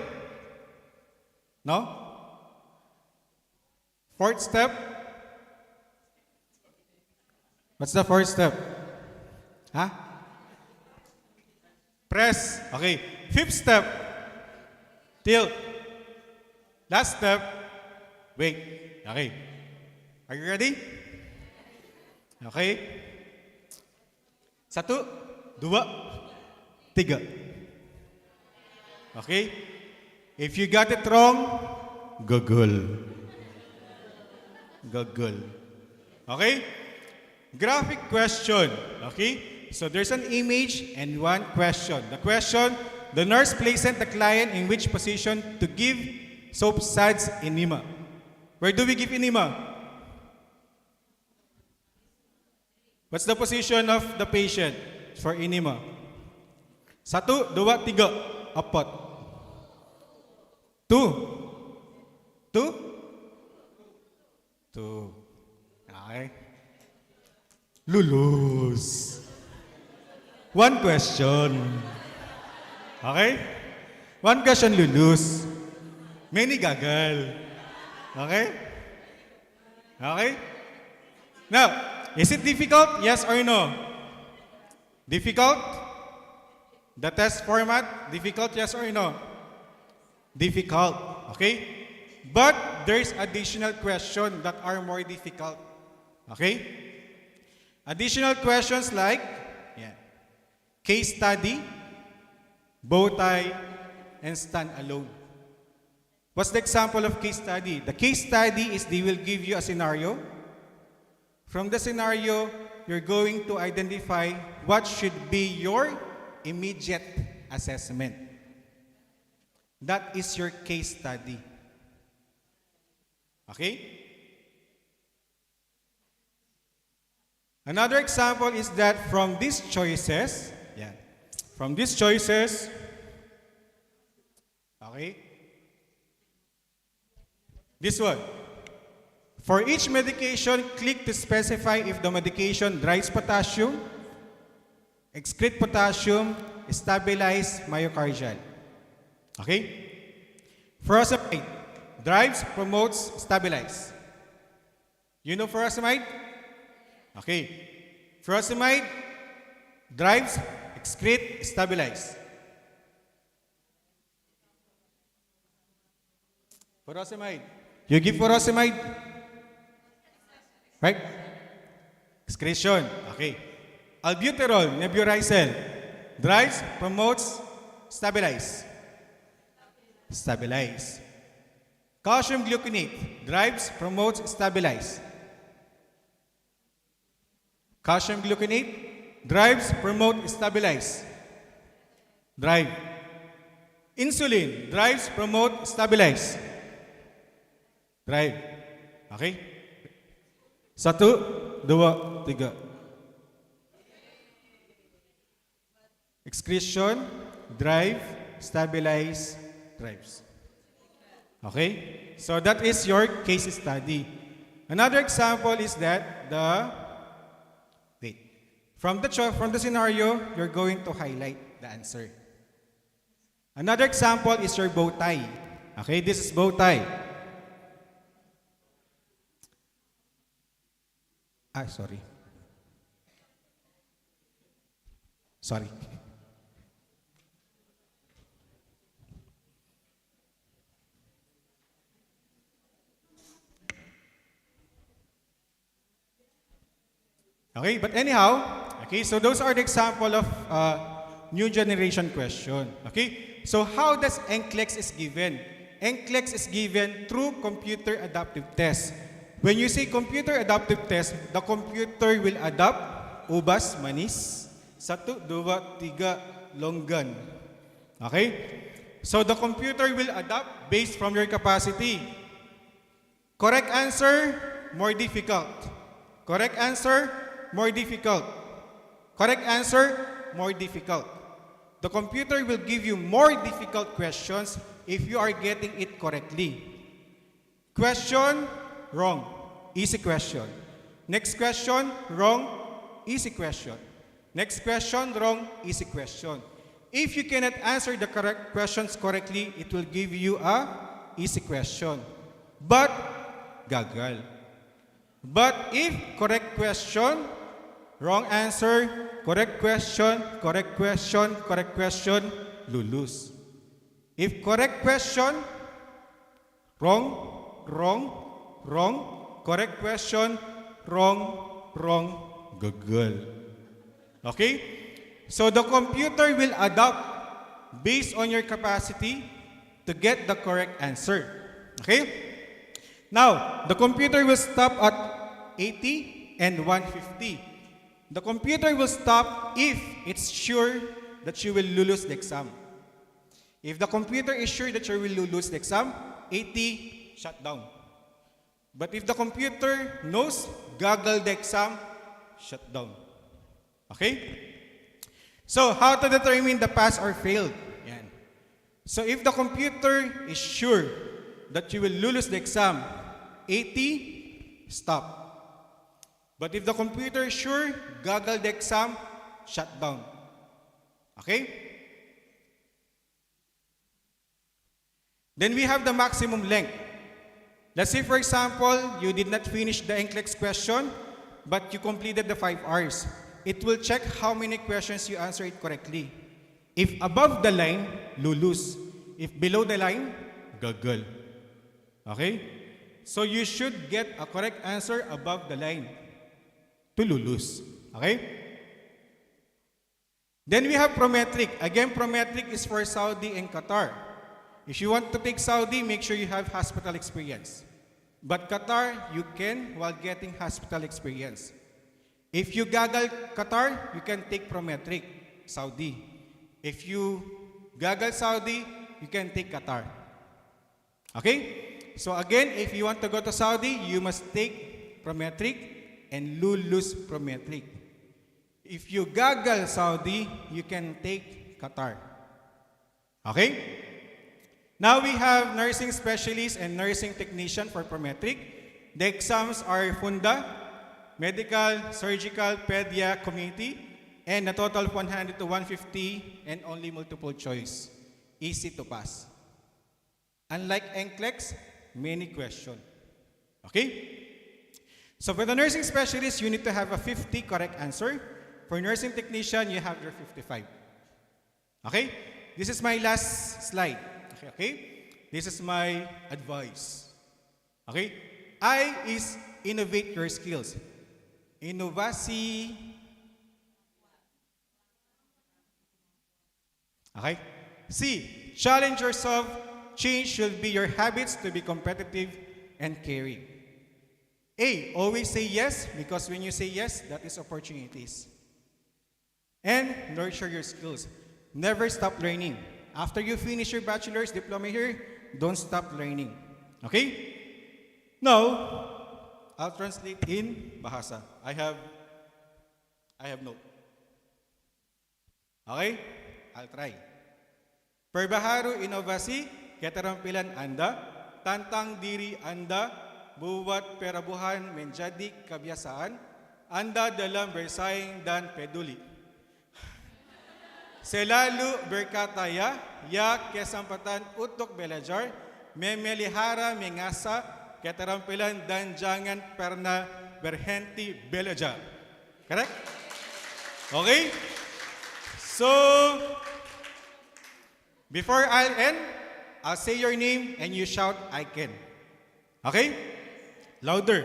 No? Fourth step. What's the fourth step? Huh? Press. Okay. Fifth step. Tilt. Last step. Wait. Okay. Are you ready? Okay. 1, 2, 3. Okay? If you got it wrong, Google. Google. Okay? Graphic question. Okay? So there's an image and one question. The question, the nurse placed the client in which position to give soap suds enema? Where do we give enema? What's the position of the patient for enema? 1, 2, 3, 4. 2. Two? Two. Okay. Lulus. One question. Okay? One question, lulus. Many gagal. Okay? Okay? Now, is it difficult? Yes or no? Difficult? The test format, difficult, yes or no? Difficult. Okay? But there's additional questions that are more difficult. Okay? Additional questions like case study, bow tie, and stand alone. What's the example of case study? The case study is they will give you a scenario. From the scenario, you're going to identify what should be your immediate assessment. That is your case study. Okay? Another example is that from these choices, okay, this one. For each medication, click to specify if the medication drives potassium, excrete potassium, stabilize myocardial. Okay? Furosemide, drives, promotes, stabilize. You know furosemide? Okay. Furosemide, drives, excrete, stabilize. Furosemide. You give furosemide? Right? Excretion. Okay. Albuterol, nebulizer. Drives, promotes, stabilize. Stabilize. Calcium gluconate. Drives, promotes, stabilize. Calcium gluconate. Drives, promote, stabilize. Drive. Insulin. Drives, promote, stabilize. Drive. Okay? 1, 2, 3. Excretion, drive, stabilize, drives. Okay? So that is your case study. Another example is that from the scenario, you're going to highlight the answer. Another example is your bow tie. Okay, this is bow tie. Sorry. Okay, but anyhow, okay, so those are the example of new generation question. Okay, so how does NCLEX is given? NCLEX is given through computer adaptive test. When you say computer adaptive test, the computer will adapt ubas, manis, 1, 2, 3, longgan. Okay? So the computer will adapt based from your capacity. Correct answer, more difficult. Correct answer, more difficult. Correct answer, more difficult. The computer will give you more difficult questions if you are getting it correctly. Question, wrong. Easy question. Next question, wrong. Easy question. Next question, wrong. Easy question. If you cannot answer the correct questions correctly, it will give you a easy question. But, gagal. But if correct question, wrong answer, correct question, lulus. If correct question, wrong, correct question, wrong, gagal. Okay? So the computer will adapt based on your capacity to get the correct answer. Okay? Now, the computer will stop at 80 and 150. The computer will stop if it's sure that you will lose the exam. If the computer is sure that you will lose the exam, 80, shut down. But if the computer knows gagal the exam, shut down. Okay? So, how to determine the pass or fail? Yan. So, if the computer is sure that you will lose the exam. 80, stop. But if the computer is sure, gaggle the exam, shut down. Okay? Then we have the maximum length. Let's say, for example, you did not finish the NCLEX question, but you completed the 5 hours. It will check how many questions you answered correctly. If above the line, lulus. If below the line, gaggle. Okay? So you should get a correct answer above the line to lulus. Okay? Then we have prometric. Again, prometric is for Saudi and Qatar. If you want to take Saudi, make sure you have hospital experience. But Qatar, you can while getting hospital experience. If you gaggle Qatar, you can take prometric, Saudi. If you gaggle Saudi, you can take Qatar. Okay? So again, if you want to go to Saudi, you must take prometric and lulus prometric. If you gaggle Saudi, you can take Qatar. Okay? Now we have nursing specialist and nursing technician for prometric. The exams are Funda, medical, surgical, pedia, community, and a total of 100 to 150 and only multiple choice. Easy to pass. Unlike NCLEX, many questions. Okay? So for the nursing specialist, you need to have a 50 correct answer. For nursing technician, you have your 55. Okay? This is my last slide. Okay? This is my advice. Okay? I is innovate your skills. Inovasi. Okay? C, challenge yourself. Change should be your habits to be competitive and caring. A, always say yes, because when you say yes, that is opportunities. And nurture your skills. Never stop learning. After you finish your bachelor's diploma here, don't stop learning. Okay? Now, I'll translate in Bahasa. I have note. Okay? I'll try. Perbaharu inovasi, keterampilan Anda, tantang diri Anda, buat perabuhan menjadi kebiasaan, Anda dalam bersaing dan peduli. Selalu berkata ya kesempatan untuk belajar, memelihara, mengasah keterampilan dan jangan pernah berhenti belajar. Correct? Okay? So, before I'll end, I'll say your name and you shout, I can. Okay? Louder.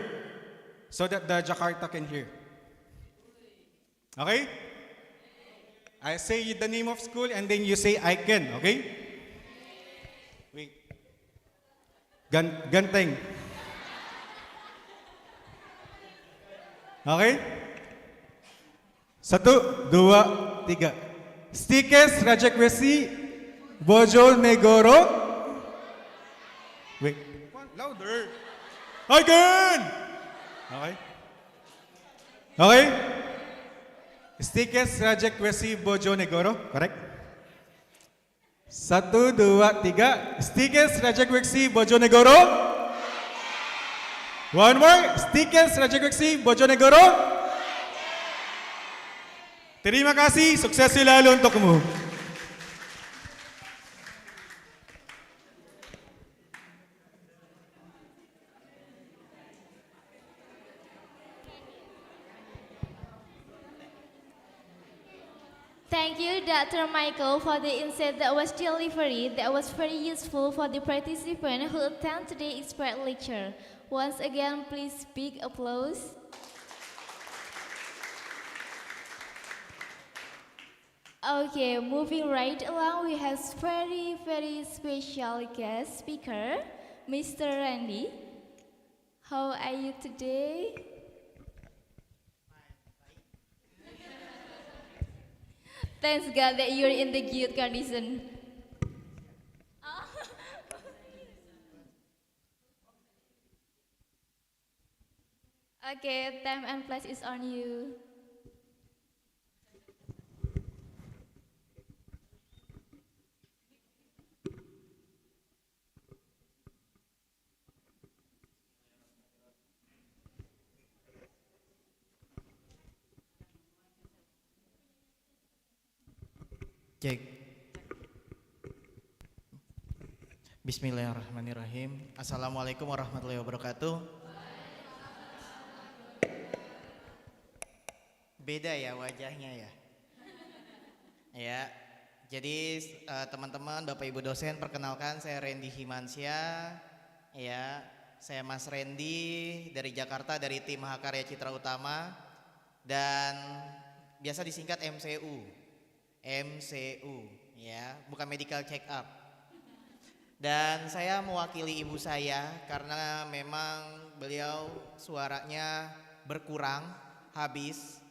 So that the Jakarta can hear. Okay? I say the name of school and then you say, I can. Okay? Wait. Ganteng. Okay? 1, 2, 3. STIKES, Rajekwesi, Bojonegoro. Wait. Louder. I can! Okay? Okay? STIKES, Rajekwesi, Bojonegoro. Correct? 1, 2, 3. STIKES, Rajekwesi, Bojonegoro. One more. STIKES, Rajekwesi, Bojonegoro. Terima kasih. Sukses selalu untukmu. Thank you, Dr. Michael, for the insight that was delivered. That was very useful for the participants who attend today's expert lecture. Once again, please big applause. Okay, moving right along, we have very special guest speaker, Mr. Randy. How are you today? Thanks God that you're in the good condition. Okay, time and place is on you. Cek. Bismillahirrahmanirrahim. Assalamualaikum warahmatullahi wabarakatuh. Beda ya wajahnya ya. Ya. Jadi teman-teman, Bapak Ibu dosen, perkenalkan saya Randy Himansyah. Ya, saya Mas Randy dari Jakarta dari tim Mahakarya Citra Utama dan biasa disingkat MCU. MCU ya, bukan medical check up. Dan saya mewakili ibu saya karena memang beliau suaranya berkurang, habis.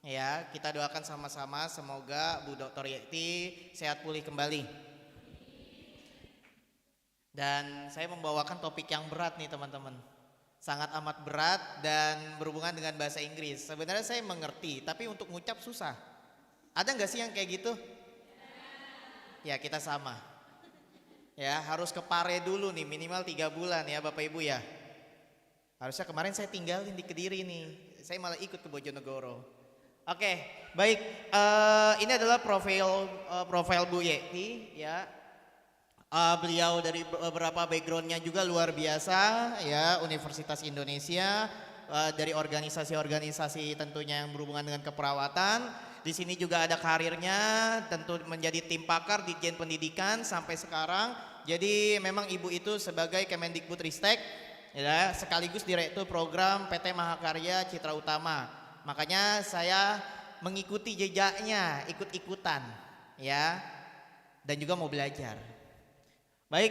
Ya, kita doakan sama-sama semoga Bu Dr. Yeti sehat pulih kembali. Dan saya membawakan topik yang berat nih teman-teman. Sangat amat berat dan berhubungan dengan bahasa Inggris. Sebenarnya saya mengerti, tapi untuk ngucap susah. Ada nggak sih yang kayak gitu? Ya, kita sama. Ya, harus ke Pare dulu nih, minimal 3 bulan ya Bapak Ibu ya. Harusnya kemarin saya tinggalin di Kediri nih. Saya malah ikut ke Bojonegoro. Oke, baik. Ini adalah profil Bu Yeti ya. Beliau dari beberapa backgroundnya juga luar biasa ya, Universitas Indonesia, dari organisasi-organisasi tentunya yang berhubungan dengan keperawatan. Di sini juga ada karirnya, tentu menjadi tim pakar Ditjen Pendidikan sampai sekarang. Jadi memang ibu itu sebagai Kemendikbudristek ya, sekaligus direktur program PT Mahakarya Citra Utama. Makanya saya mengikuti jejaknya, ikut-ikutan ya, dan juga mau belajar. Baik,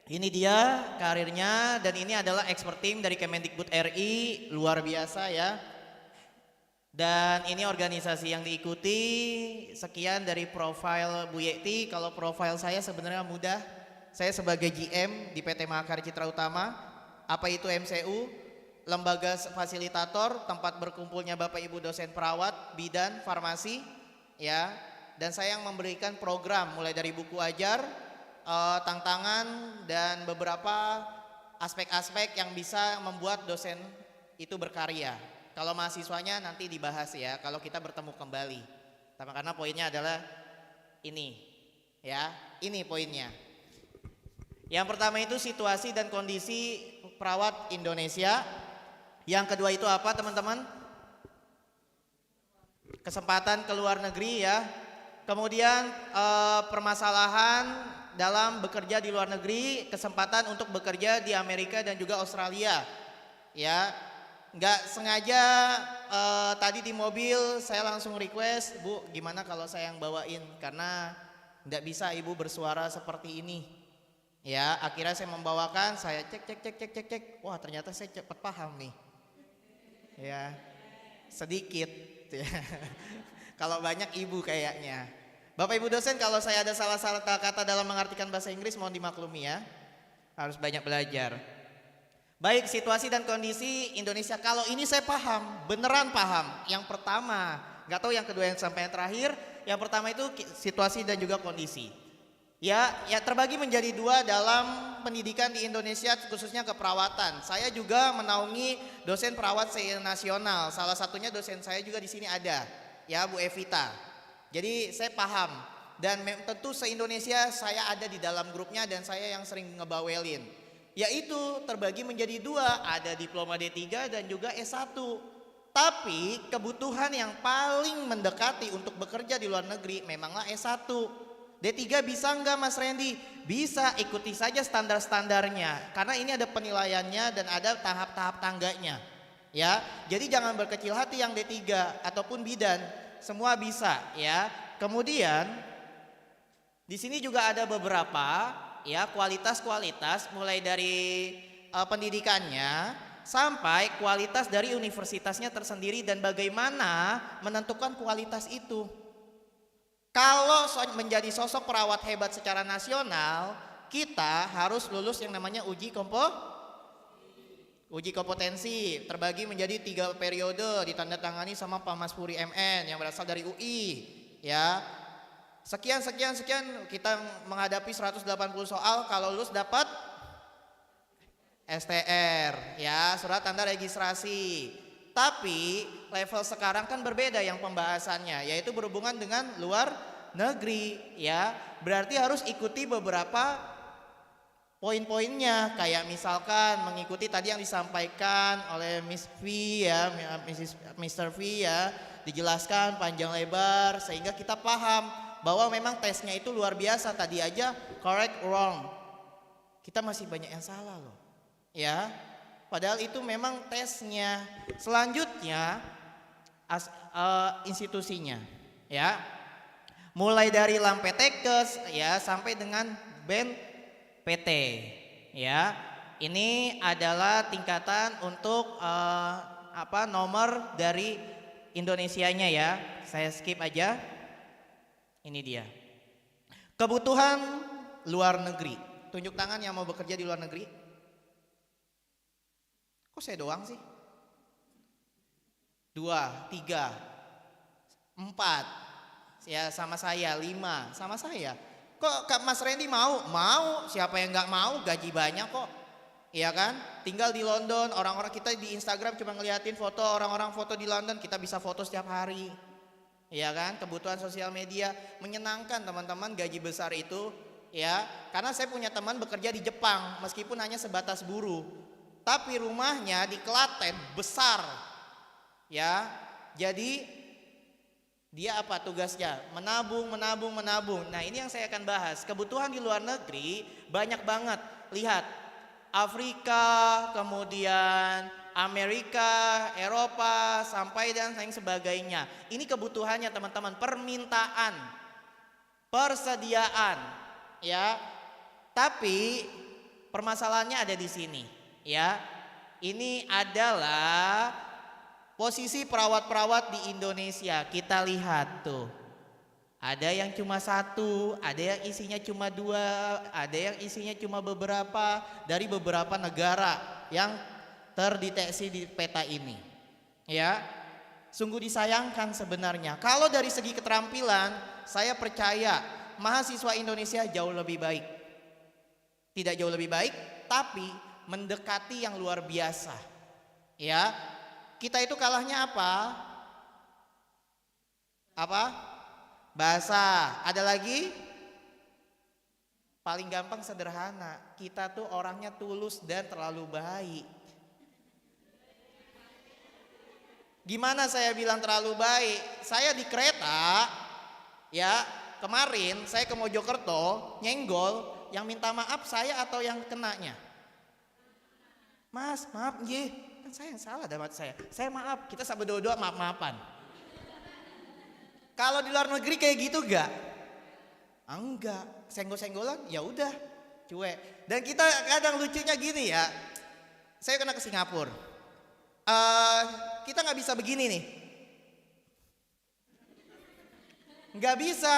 ini dia karirnya dan ini adalah expert team dari Kemendikbud RI, luar biasa ya. Dan ini organisasi yang diikuti. Sekian dari profil Bu Yeti. Kalau profil saya sebenarnya mudah. Saya sebagai GM di PT Mahakarya Citra Utama. Apa itu MCU? Lembaga fasilitator, tempat berkumpulnya Bapak Ibu dosen perawat, bidan, farmasi ya. Dan saya yang memberikan program mulai dari buku ajar, tantangan dan beberapa aspek-aspek yang bisa membuat dosen itu berkarya. Kalau mahasiswanya nanti dibahas ya, kalau kita bertemu kembali. Karena poinnya adalah ini ya, ini poinnya. Yang pertama itu situasi dan kondisi perawat Indonesia. Yang kedua itu apa teman-teman? Kesempatan ke luar negeri ya. Kemudian permasalahan dalam bekerja di luar negeri, kesempatan untuk bekerja di Amerika dan juga Australia ya. Nggak sengaja tadi di mobil saya langsung request, Bu gimana kalau saya yang bawain, karena nggak bisa ibu bersuara seperti ini ya. Akhirnya saya membawakan, saya cek, wah ternyata saya cepat paham nih ya, sedikit ya. Kalau banyak ibu kayaknya. Bapak Ibu dosen, kalau saya ada salah-salah kata dalam mengartikan bahasa Inggris mohon dimaklumi ya, harus banyak belajar. Baik, situasi dan kondisi Indonesia. Kalau ini saya paham, beneran paham. Yang pertama, nggak tahu yang kedua yang sampai yang terakhir. Yang pertama itu situasi dan juga kondisi. Ya terbagi menjadi dua dalam pendidikan di Indonesia, khususnya keperawatan. Saya juga menaungi dosen perawat nasional. Salah satunya dosen saya juga di sini ada, ya Bu Evita. Jadi saya paham dan tentu se-Indonesia saya ada di dalam grupnya dan saya yang sering ngebawelin. Yaitu terbagi menjadi dua, ada diploma D3 dan juga S1. Tapi kebutuhan yang paling mendekati untuk bekerja di luar negeri memanglah S1. D3 bisa enggak Mas Randy? Bisa, ikuti saja standar-standarnya. Karena ini ada penilaiannya dan ada tahap-tahap tangganya. Ya, jadi jangan berkecil hati yang D3 ataupun bidan, semua bisa ya. Kemudian di sini juga ada beberapa ya kualitas-kualitas mulai dari pendidikannya sampai kualitas dari universitasnya tersendiri dan bagaimana menentukan kualitas itu. Kalau menjadi sosok perawat hebat secara nasional, kita harus lulus yang namanya uji kompetensi, terbagi menjadi 3 periode, ditandatangani sama Pak Mas Puri MN yang berasal dari UI ya. Sekian kita menghadapi 180 soal, kalau lulus dapat STR ya, surat tanda registrasi. Tapi level sekarang kan berbeda yang pembahasannya, yaitu berhubungan dengan luar negeri, ya. Berarti harus ikuti beberapa poin-poinnya, kayak misalkan mengikuti tadi yang disampaikan oleh Miss V ya, Mr. V ya, dijelaskan panjang lebar sehingga kita paham bahwa memang tesnya itu luar biasa. Tadi aja correct wrong, kita masih banyak yang salah loh, ya. Padahal itu memang tesnya. Selanjutnya institusinya, ya. Mulai dari Lampetekes ya sampai dengan BEN PT, ya. Ini adalah tingkatan untuk nomor dari Indonesianya ya. Saya skip aja. Ini dia. Kebutuhan luar negeri. Tunjuk tangan yang mau bekerja di luar negeri. Kok saya doang sih? 2, 3, 4. Ya sama saya 5, sama saya. Kok Kak Mas Randy mau? Mau, siapa yang nggak mau, gaji banyak kok. Iya kan? Tinggal di London, orang-orang kita di Instagram cuma ngeliatin foto orang-orang foto di London, kita bisa foto setiap hari. Iya kan? Kebutuhan sosial media menyenangkan teman-teman, gaji besar itu, ya. Karena saya punya teman bekerja di Jepang, meskipun hanya sebatas buruh. Tapi rumahnya di Klaten besar. Ya. Jadi dia apa tugasnya? Menabung. Nah ini yang saya akan bahas. Kebutuhan di luar negeri banyak banget. Lihat, Afrika, kemudian Amerika, Eropa, sampai dan lain sebagainya. Ini kebutuhannya teman-teman, permintaan, persediaan, ya. Tapi permasalahannya ada di sini, ya. Ini adalah posisi perawat-perawat di Indonesia. Kita lihat tuh, ada yang cuma 1, ada yang isinya cuma 2, ada yang isinya cuma beberapa dari beberapa negara yang terdeteksi di peta ini. Ya, sungguh disayangkan sebenarnya. Kalau dari segi keterampilan, saya percaya mahasiswa Indonesia jauh lebih baik. Tidak jauh lebih baik, tapi mendekati yang luar biasa. Ya. Kita itu kalahnya apa? Bahasa. Ada lagi? Paling gampang sederhana. Kita tuh orangnya tulus dan terlalu baik. Gimana saya bilang terlalu baik? Saya di kereta, ya kemarin saya ke Mojokerto, nyenggol, yang minta maaf saya atau yang kenanya? Mas, maaf, kan saya yang salah dapat saya maaf, kita sampai doa-doa maaf-maafan. Kalau di luar negeri kayak gitu gak? Enggak, senggol-senggolan ya udah cuek. Dan kita kadang lucunya gini ya, saya kena ke Singapura, kita nggak bisa begini nih, nggak bisa.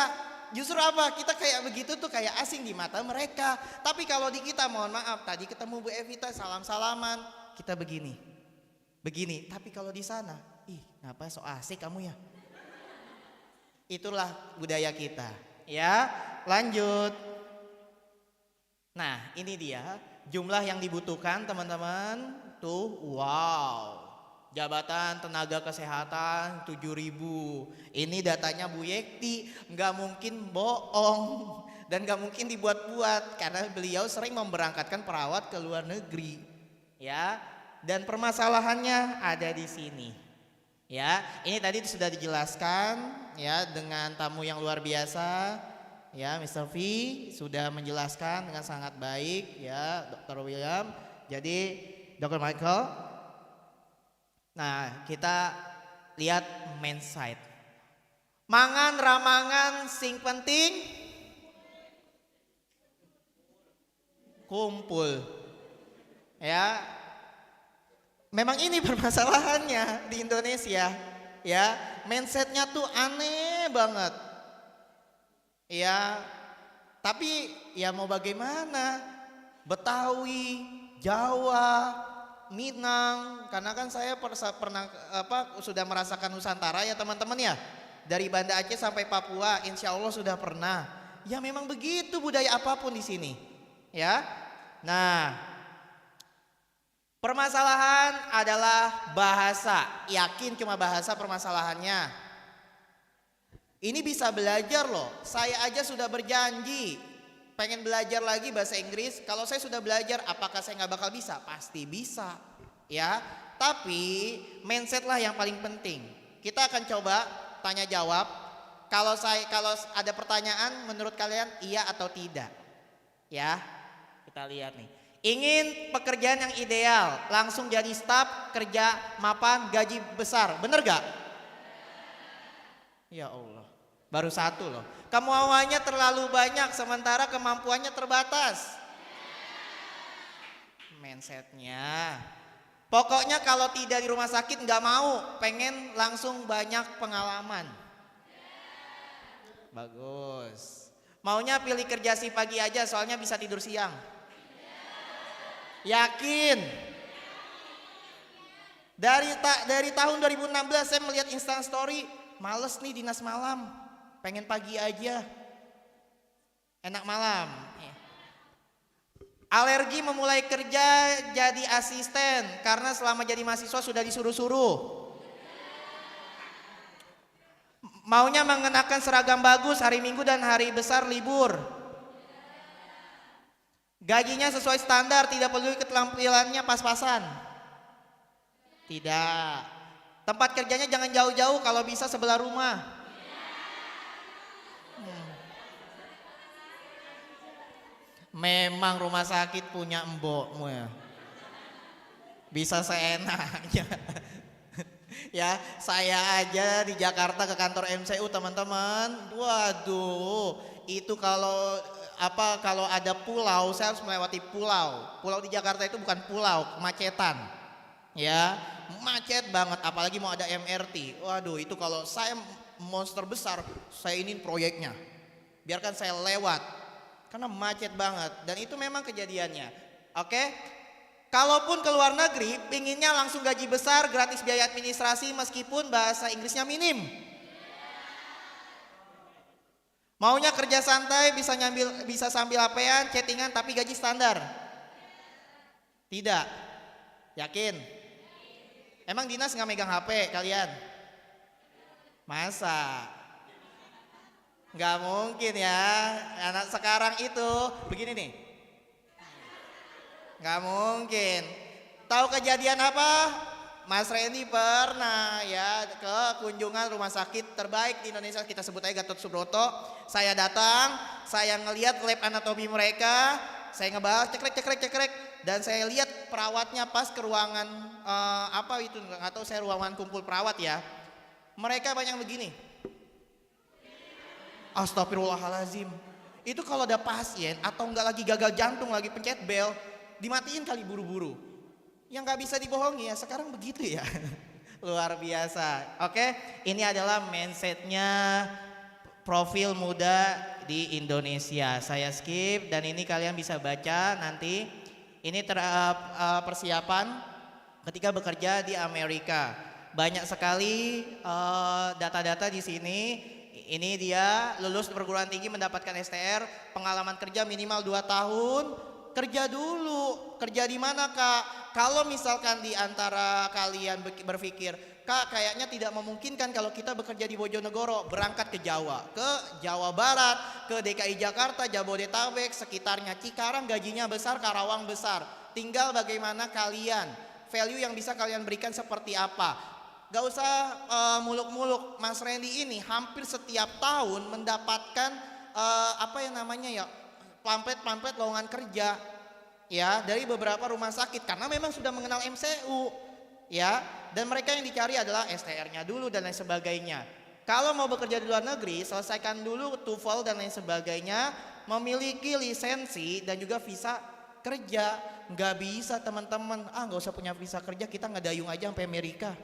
Justru apa? Kita kayak begitu tuh kayak asing di mata mereka. Tapi kalau di kita, mohon maaf, tadi ketemu Bu Evita salam-salaman, kita begini. Tapi kalau di sana, ngapa so asik kamu ya? Itulah budaya kita. Ya, lanjut. Nah, ini dia jumlah yang dibutuhkan teman-teman. Tuh, wow. Jabatan tenaga kesehatan 7.000. Ini datanya Bu Yekti, nggak mungkin bohong dan nggak mungkin dibuat-buat karena beliau sering memberangkatkan perawat ke luar negeri, ya. Dan permasalahannya ada di sini, ya. Ini tadi sudah dijelaskan, ya, dengan tamu yang luar biasa, ya. Mr. V sudah menjelaskan dengan sangat baik, ya, Dr. William. Jadi Dr. Michael. Nah, kita lihat main site. Mangan ramangan sing penting kumpul. Ya. Memang ini permasalahannya di Indonesia, ya. Mindsetnya tuh aneh banget. Ya. Tapi ya mau bagaimana? Betawi, Jawa, Minang, karena kan saya pernah sudah merasakan Nusantara ya teman-teman ya. Dari Banda Aceh sampai Papua, insya Allah sudah pernah. Ya memang begitu budaya apapun di sini, ya. Nah, permasalahan adalah bahasa. Yakin cuma bahasa permasalahannya? Ini bisa belajar loh. Saya aja sudah berjanji pengen belajar lagi bahasa Inggris. Kalau saya sudah belajar, apakah saya nggak bakal bisa? Pasti bisa, ya. Tapi mindset lah yang paling penting. Kita akan coba tanya jawab. Kalau ada pertanyaan, menurut kalian iya atau tidak? Ya, kita lihat nih. Ingin pekerjaan yang ideal, langsung jadi staf, kerja mapan, gaji besar, bener gak? Ya Allah, baru satu loh. Kemauannya terlalu banyak, sementara kemampuannya terbatas. Mindsetnya, pokoknya kalau tidak di rumah sakit nggak mau, pengen langsung banyak pengalaman. Bagus. Maunya pilih kerja si pagi aja, soalnya bisa tidur siang. Yakin? Dari tahun 2016 saya melihat Insta Story, males nih dinas malam, pengen pagi aja, enak malam. Alergi memulai kerja jadi asisten karena selama jadi mahasiswa sudah disuruh-suruh. Maunya mengenakan seragam bagus hari Minggu dan hari besar libur. Gajinya sesuai standar, tidak perlu keterampilannya pas-pasan. Tidak. Tempat kerjanya jangan jauh-jauh, kalau bisa sebelah rumah. Memang rumah sakit punya embokmu ya. Bisa seenaknya. Ya, saya aja di Jakarta ke kantor MCU teman-teman. Waduh, itu kalau ada pulau, saya harus melewati pulau. Pulau di Jakarta itu bukan pulau, kemacetan. Ya, macet banget, apalagi mau ada MRT. Waduh, itu kalau saya monster besar, saya ini proyeknya. Biarkan saya lewat. Karena macet banget, dan itu memang kejadiannya. Oke? Kalaupun ke luar negeri, pinginnya langsung gaji besar, gratis biaya administrasi meskipun bahasa Inggrisnya minim. Maunya kerja santai, bisa sambil HP-an, chattingan tapi gaji standar. Tidak. Yakin? Emang dinas nggak megang HP kalian? Masa? Nggak mungkin ya. Anak sekarang itu begini nih. Nggak mungkin. Tahu kejadian apa? Mas Randy pernah ya ke kunjungan rumah sakit terbaik di Indonesia, kita sebut aja Gatot Subroto. Saya datang, saya ngelihat lab anatomi mereka, saya ngebahas cekrek, dan saya lihat perawatnya pas ke ruangan nggak tahu saya, ruangan kumpul perawat ya. Mereka banyak begini. Astagfirullahalazim. Itu kalau ada pasien atau enggak lagi gagal jantung, lagi pencet bel, dimatiin kali buru-buru. Yang nggak bisa dibohongi ya, sekarang begitu ya. Luar biasa. Oke, ini adalah mindsetnya profil muda di Indonesia. Saya skip, dan ini kalian bisa baca nanti. Ini persiapan ketika bekerja di Amerika. Banyak sekali data-data di sini. Ini dia lulus perguruan tinggi mendapatkan STR, pengalaman kerja minimal 2 tahun. Kerja dulu. Kerja di mana, Kak? Kalau misalkan di antara kalian berpikir, Kak, kayaknya tidak memungkinkan kalau kita bekerja di Bojonegoro, berangkat ke Jawa Barat, ke DKI Jakarta, Jabodetabek, sekitarnya, Cikarang gajinya besar, Karawang besar. Tinggal bagaimana kalian, value yang bisa kalian berikan seperti apa. Gak usah muluk-muluk. Mas Randy ini hampir setiap tahun mendapatkan pamflet lowongan kerja ya dari beberapa rumah sakit, karena memang sudah mengenal MCU ya, dan mereka yang dicari adalah STR-nya dulu dan lain sebagainya. Kalau mau bekerja di luar negeri, selesaikan dulu TOEFL dan lain sebagainya, memiliki lisensi dan juga visa kerja. Nggak bisa teman-teman, nggak usah punya visa kerja, kita ngedayung aja sampai Amerika.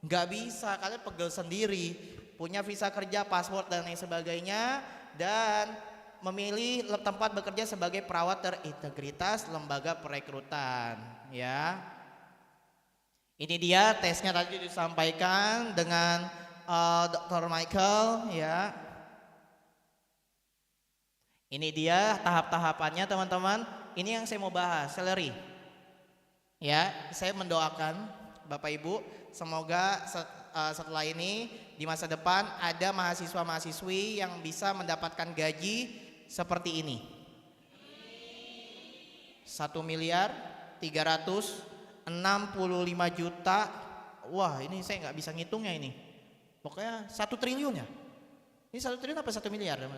Nggak bisa, kalian pegel sendiri, punya visa kerja, paspor dan lain sebagainya, dan memilih tempat bekerja sebagai perawat terintegritas lembaga perekrutan ya. Ini dia tesnya tadi disampaikan dengan Dr. Michael ya. Ini dia tahap-tahapannya teman-teman. Ini yang saya mau bahas, salary. Ya, saya mendoakan Bapak Ibu Semoga setelah ini di masa depan ada mahasiswa-mahasiswi yang bisa mendapatkan gaji seperti ini. 1.365.000.000. Wah, ini saya nggak bisa ngitungnya ini. Pokoknya 1 triliun ya. Ini 1 triliun apa 1 miliar? 1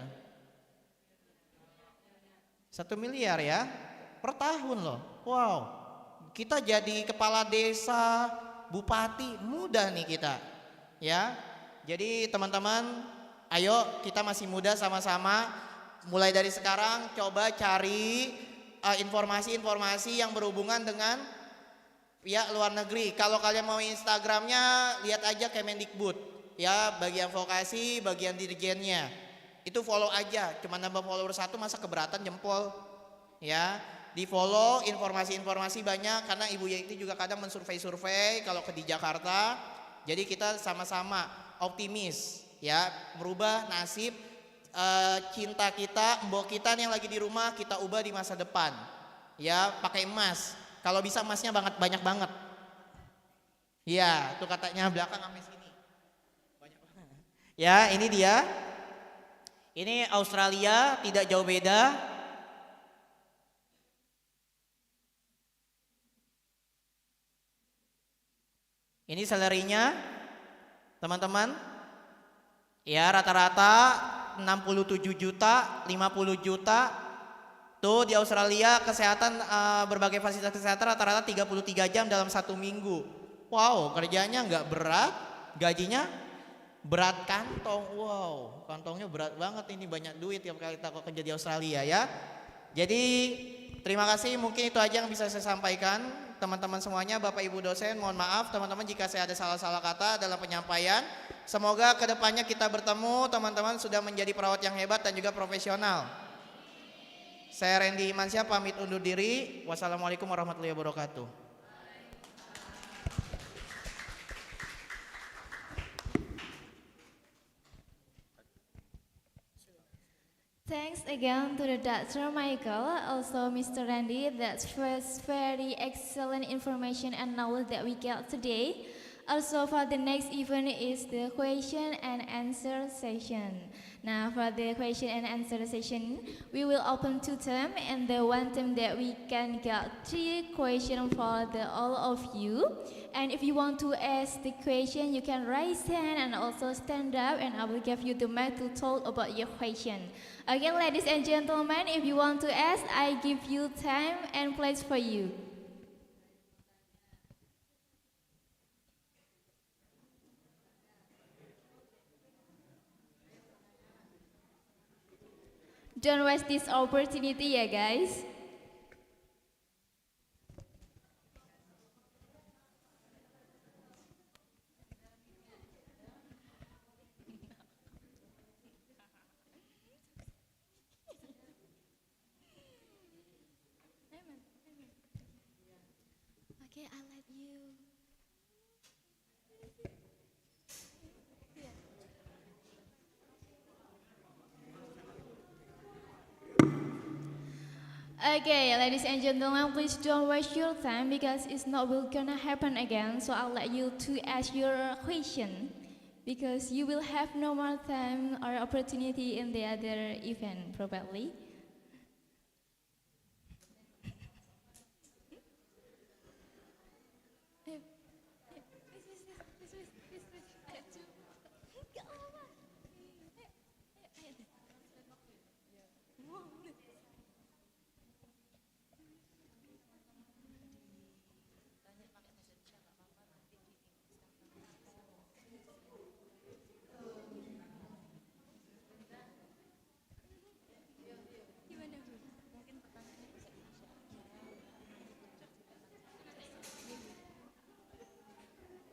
miliar ya per tahun loh. Wow, kita jadi kepala desa, bupati, mudah nih kita ya. Jadi teman-teman, ayo kita masih muda sama-sama, mulai dari sekarang coba cari informasi-informasi yang berhubungan dengan pihak luar negeri. Kalau kalian mau Instagramnya, lihat aja Kemendikbud ya, bagian vokasi, bagian dirjennya. Itu follow aja, cuma nambah follower 1 masa keberatan jempol ya. Di follow, informasi-informasi banyak, karena Ibu Yeti juga kadang mensurvei-survei kalau di Jakarta. Jadi kita sama-sama optimis ya, merubah nasib cinta kita, mbok kita nih yang lagi di rumah, kita ubah di masa depan ya, pakai emas. Kalau bisa emasnya banyak banget ya, tuh katanya belakang sampai sini banyak banget ya. Ini dia, ini Australia, tidak jauh beda. Ini salary-nya teman-teman ya, rata-rata 67 juta, 50 juta. Tuh di Australia kesehatan, berbagai fasilitas kesehatan rata-rata 33 jam dalam 1 minggu. Wow, kerjanya nggak berat, gajinya berat kantong. Wow, kantongnya berat banget ini, banyak duit tiap kali kita kerja di Australia ya. Jadi terima kasih, mungkin itu aja yang bisa saya sampaikan. Teman-teman semuanya, Bapak Ibu dosen, mohon maaf teman-teman jika saya ada salah-salah kata dalam penyampaian. Semoga kedepannya kita bertemu, teman-teman sudah menjadi perawat yang hebat dan juga profesional. Saya Randy Imansyah pamit undur diri. Wassalamualaikum warahmatullahi wabarakatuh. Thanks again to the Dr. Michael, also Mr. Randy. That's very excellent information and knowledge that we get today. Also for the next event is the question and answer session. Now for the question and answer session, we will open 2 terms, and the one term that we can get 3 questions for all of you. And if you want to ask the question, you can raise hand and also stand up, and I will give you the mic to talk about your question. Again, ladies and gentlemen, if you want to ask, I give you time and place for you. Don't waste this opportunity ya guys. Okay, I'll let you. Okay, ladies and gentlemen, please don't waste your time because it's not gonna happen again. So I'll let you to ask your question because you will have no more time or opportunity in the other event probably.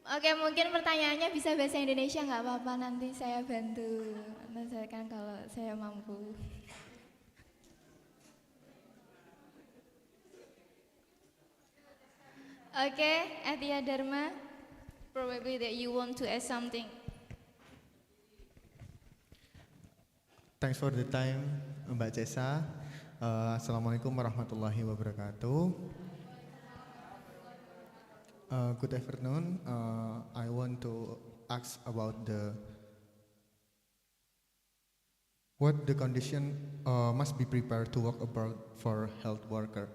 Oke, mungkin pertanyaannya bisa bahasa Indonesia nggak apa-apa, nanti saya bantu menjelaskan kalau saya mampu. Oke, Atia Dharma, probably that you want to add something. Thanks for the time, Mbak Cesa. Assalamualaikum warahmatullahi wabarakatuh. Good afternoon. I want to ask about what the condition must be prepared to work abroad for health worker,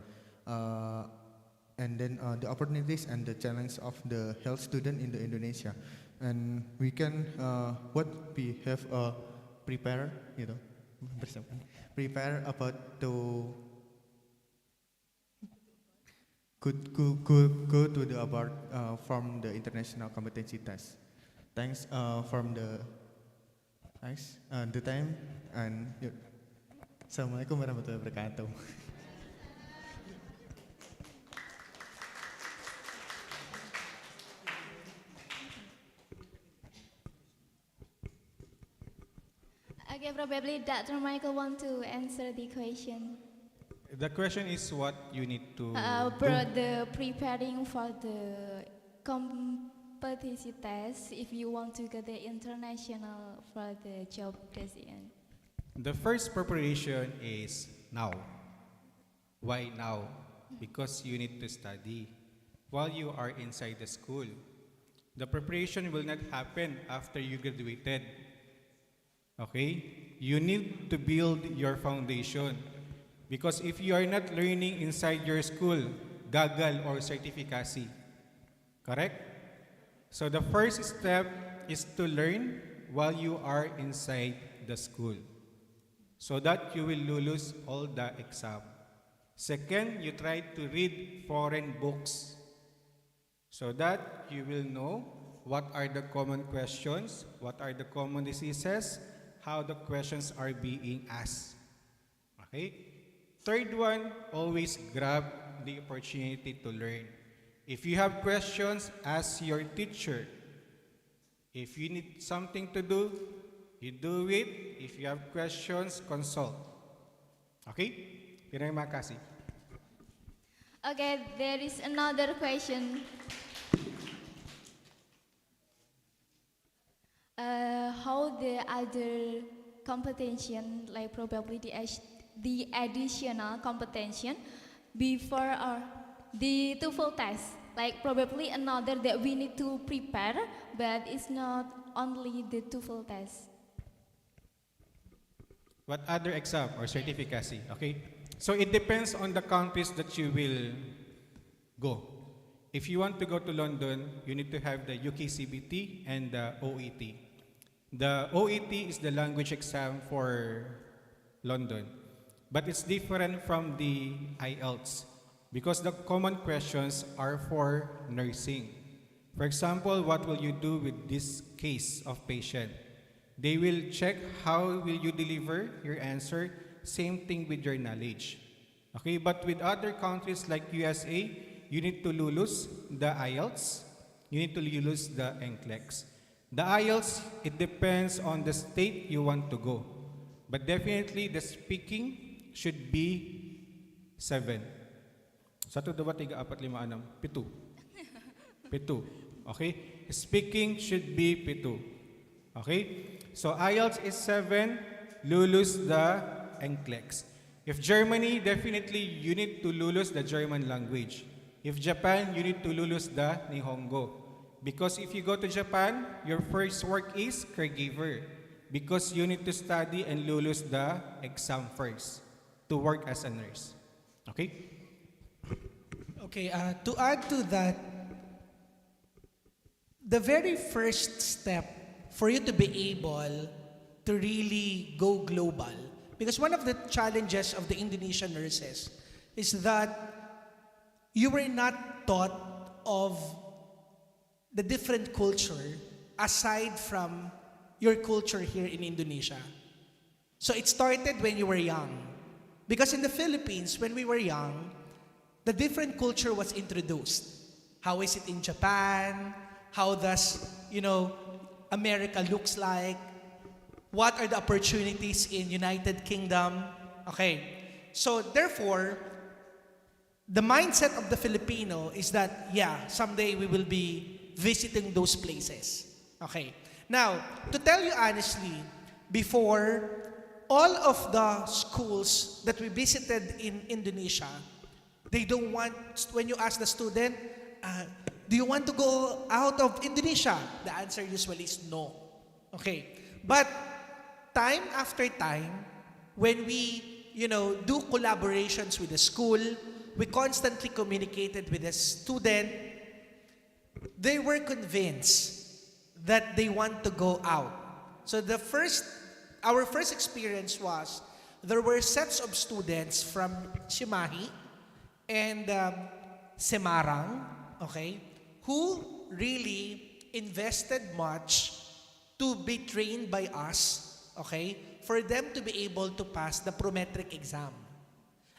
and then the opportunities and the challenge of the health student in the Indonesia, and we can what we have prepare, prepare about to go to the abroad from the international competency test. Thanks from the time and yuk. Assalamualaikum warahmatullahi wabarakatuh. Okay, probably Dr. Michael want to answer the question. The question is what you need to The preparing for the competency test if you want to get the international for the job decision. The first preparation is now. Why now? Because you need to study while you are inside the school. The preparation will not happen after you graduated. Okay? You need to build your foundation. Because if you are not learning inside your school, gagal or certificacy. Correct? So the first step is to learn while you are inside the school, so that you will lose all the exam. Second, you try to read foreign books, so that you will know what are the common questions, what are the common diseases, how the questions are being asked. Okay? Third one, always grab the opportunity to learn. If you have questions, ask your teacher. If you need something to do, you do it. If you have questions, consult. Okay? Terima kasih. Okay, there is another question. How the other competition, like probably the additional competition before or the TOEFL test, like probably another that we need to prepare, but it's not only the TOEFL test. What other exam or certificacy? Okay? So it depends on the countries that you will go. If you want to go to London, you need to have the UKCBT and the OET. The OET is the language exam for London, but it's different from the IELTS because the common questions are for nursing. For example, what will you do with this case of patient? They will check how will you deliver your answer, same thing with your knowledge. Okay, but with other countries like USA, you need to lulus the IELTS, you need to lulus the NCLEX. The IELTS, it depends on the state you want to go. But definitely the speaking should be 7. Sa to dapat 3, 4, 5, 6, 7. 7. Okay? Speaking should be 7. Okay? So IELTS is 7, lulus the NCLEX. If Germany, definitely you need to lulus the German language. If Japan, you need to lulus the Nihongo. Because if you go to Japan, your first work is caregiver. Because you need to study and lulus the exam first to work as a nurse. Okay? Okay, to add to that, the very first step for you to be able to really go global, because one of the challenges of the Indonesian nurses is that you were not taught of the different culture aside from your culture here in Indonesia. So it started when you were young. Because in the Philippines, when we were young, the different culture was introduced. How is it in Japan? How does, America looks like? What are the opportunities in United Kingdom? Okay. So therefore, the mindset of the Filipino is that, someday we will be visiting those places. Okay. Now, to tell you honestly, before, all of the schools that we visited in Indonesia, they don't want, when you ask the student, Do you want to go out of Indonesia? The answer usually is no. Okay. But time after time, when we, do collaborations with the school, we constantly communicated with the student, they were convinced that they want to go out. So our first experience was, there were sets of students from Shimahi and Semarang, okay, who really invested much to be trained by us, okay, for them to be able to pass the prometric exam.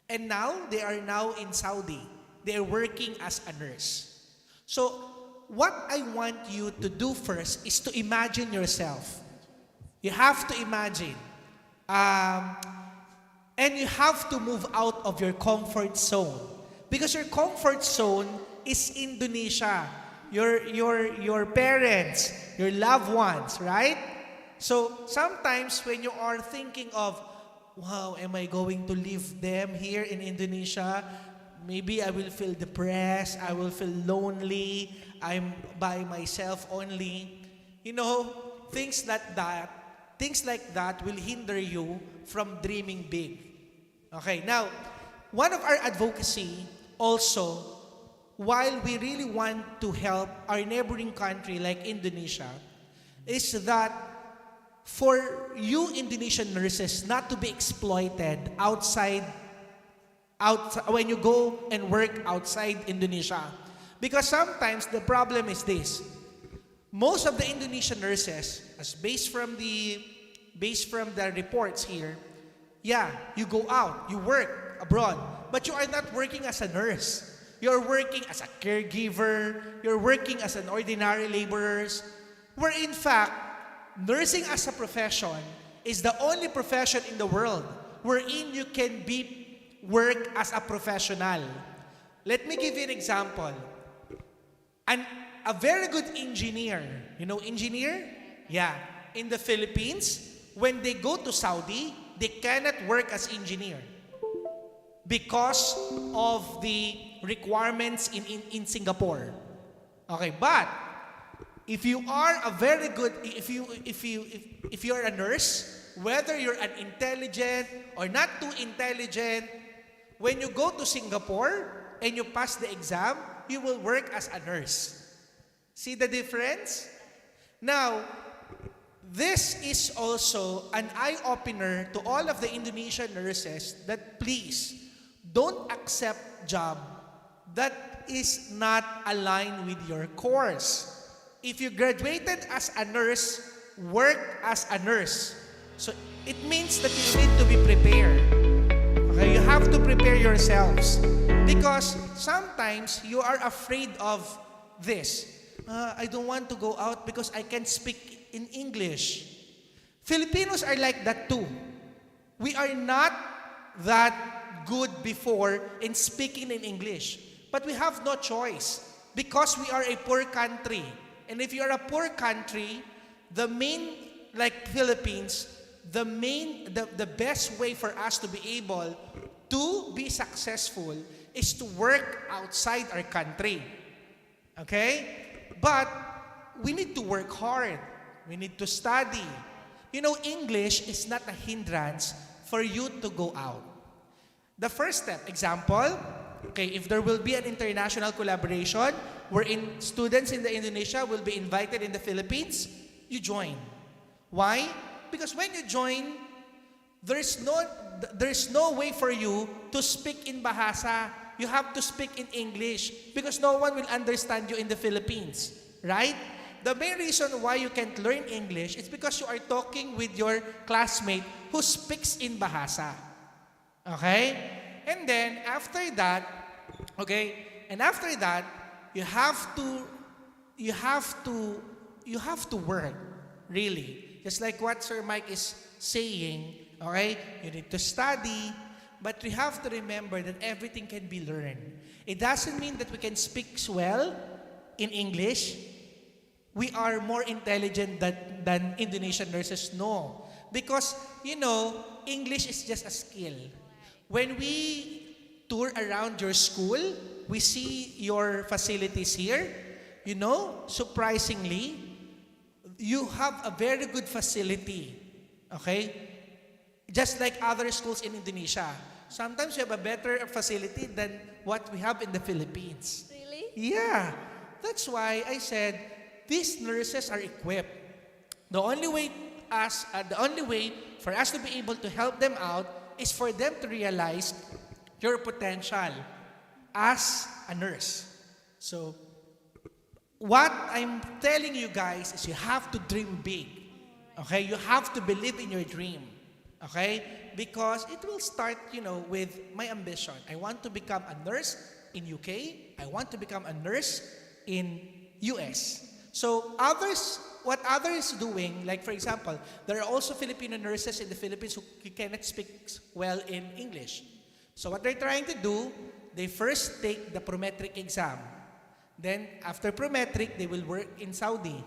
And now, they are now in Saudi. They are working as a nurse. So, what I want you to do first is to imagine yourself. You have to imagine. And you have to move out of your comfort zone. Because your comfort zone is Indonesia. Your parents, your loved ones, right? So sometimes when you are thinking of, wow, am I going to leave them here in Indonesia? Maybe I will feel depressed, I will feel lonely, I'm by myself only. Things like that will hinder you from dreaming big. Okay, now, one of our advocacy also, while we really want to help our neighboring country like Indonesia, is that for you Indonesian nurses not to be exploited outside when you go and work outside Indonesia. Because sometimes the problem is this. Most of the Indonesian nurses, as based from the reports here, you go out, you work abroad, but you are not working as a nurse. You're working as a caregiver, you're working as an ordinary laborer, where in fact, nursing as a profession is the only profession in the world wherein you can work as a professional. Let me give you an example. A very good engineer, engineer? Yeah. In the Philippines, when they go to Saudi, they cannot work as engineer because of the requirements in Singapore. Okay, but if you are a very good, if you're a nurse, whether you're an intelligent or not too intelligent, when you go to Singapore and you pass the exam, you will work as a nurse. See the difference? Now, this is also an eye-opener to all of the Indonesian nurses that please don't accept job that is not aligned with your course. If you graduated as a nurse, work as a nurse. So it means that you need to be prepared. Okay, you have to prepare yourselves because sometimes you are afraid of this. I don't want to go out because I can't speak in English. Filipinos are like that too. We are not that good before in speaking in English. But we have no choice because we are a poor country. And if you are a poor country, like Philippines, the best way for us to be able to be successful is to work outside our country. Okay? But we need to work hard. We need to study. English is not a hindrance for you to go out. The first step, example, okay, if there will be an international collaboration wherein students in Indonesia will be invited in the Philippines, you join. Why? Because when you join, there's no way for you to speak in Bahasa. You have to speak in English because no one will understand you in the Philippines, right? The main reason why you can't learn English is because you are talking with your classmate who speaks in Bahasa. Okay? And then after that, you have to work, really. Just like what Sir Mike is saying, okay? You need to study, but we have to remember that everything can be learned. It doesn't mean that we can speak well in English. We are more intelligent than Indonesian nurses, no. Because, English is just a skill. When we tour around your school, we see your facilities here. you know, surprisingly, you have a very good facility. Okay? Just like other schools in Indonesia. Sometimes we have a better facility than what we have in the Philippines. Really? Yeah. That's why I said these nurses are equipped. The only way for us to be able to help them out is for them to realize your potential as a nurse. So, what I'm telling you guys is you have to dream big. Okay? You have to believe in your dream. Okay? Because it will start, with my ambition. I want to become a nurse in UK. I want to become a nurse in US. So what others doing, like for example, there are also Filipino nurses in the Philippines who cannot speak well in English. So what they're trying to do, they first take the prometric exam. Then after prometric, they will work in Saudi.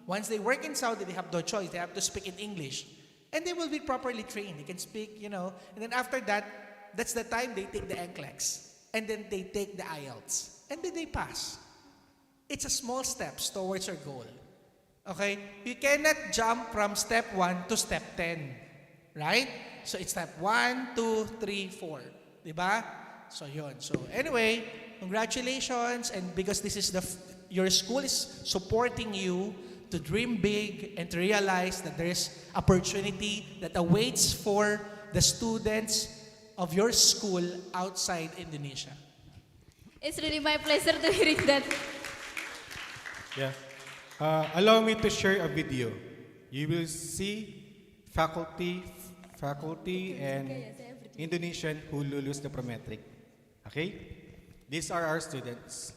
Once they work in Saudi, they have no choice. They have to speak in English. And they will be properly trained. They can speak, And then after that, that's the time they take the NCLEX. And then they take the IELTS. And then they pass. It's a small steps towards your goal. Okay? You cannot jump from step 1 to step 10. Right? So it's step 1, 2, 3, 4. Diba? So yun. So anyway, congratulations. And because this is your school is supporting you to dream big and to realize that there's opportunity that awaits for the students of your school outside Indonesia. It's really my pleasure to hearing that. Yeah. Allow me to share a video. You will see faculty and Indonesian who lulus the prometric. Okay? These are our students.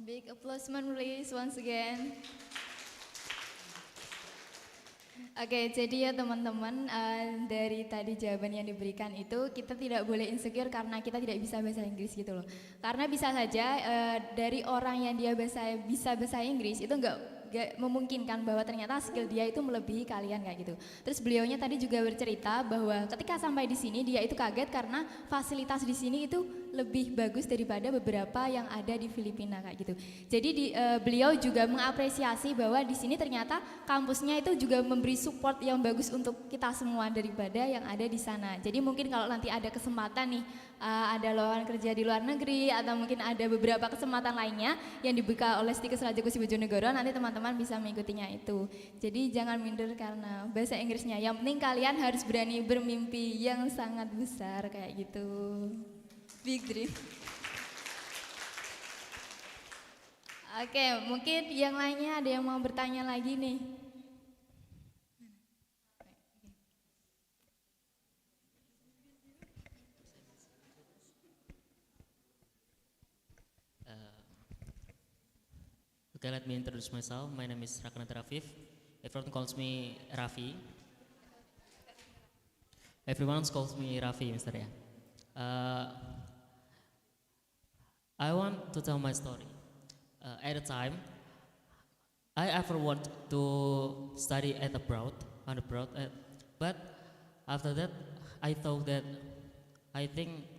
Big applause, please, once again. Oke, jadi ya teman-teman, dari tadi jawaban yang diberikan itu kita tidak boleh insecure karena kita tidak bisa bahasa Inggris gitu loh. Karena bisa saja dari orang yang dia bisa bahasa Inggris itu nggak memungkinkan bahwa ternyata skill dia itu melebihi kalian kayak gitu. Terus beliaunya tadi juga bercerita bahwa ketika sampai di sini dia itu kaget karena fasilitas di sini itu lebih bagus daripada beberapa yang ada di Filipina kayak gitu. Jadi beliau juga mengapresiasi bahwa di sini ternyata kampusnya itu juga memberi support yang bagus untuk kita semua daripada yang ada di sana. Jadi mungkin kalau nanti ada kesempatan nih, ada lowongan kerja di luar negeri atau mungkin ada beberapa kesempatan lainnya yang dibuka oleh STIKES Rajekwesi Bojonegoro, nanti teman-teman bisa mengikutinya itu. Jadi jangan minder karena bahasa Inggrisnya. Yang penting kalian harus berani bermimpi yang sangat besar kayak gitu. Big dream. Oke, mungkin yang lainnya ada yang mau bertanya lagi nih. Okay, let me introduce myself. My name is Rajekwesi. Everyone calls me Raffi. Everyone calls me Raffi, Mr. Ya. I want to tell my story. At a time, I ever want to study abroad, but after that, I thought that I think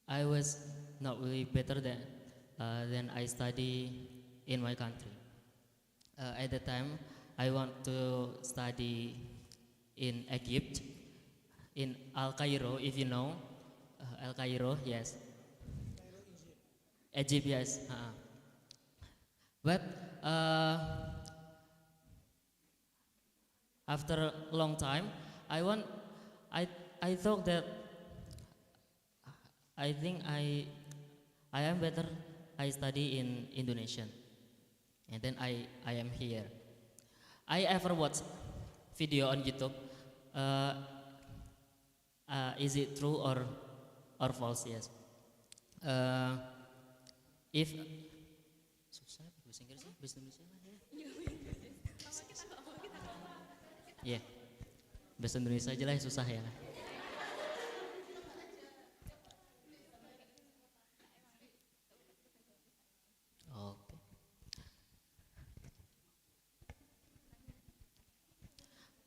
I was not really better than I study in my country. At the time, I want to study in Egypt, in Al Cairo, if you know. Al Cairo, yes. Egypt, yes. But after a long time, I thought that I think I am better. I study in Indonesia, and then I am here. I ever watch video on YouTube. Is it true or false? Yes. If susah bahasa Inggris bahasa Indonesia ya. Bahasa Indonesia aja lah susah ya.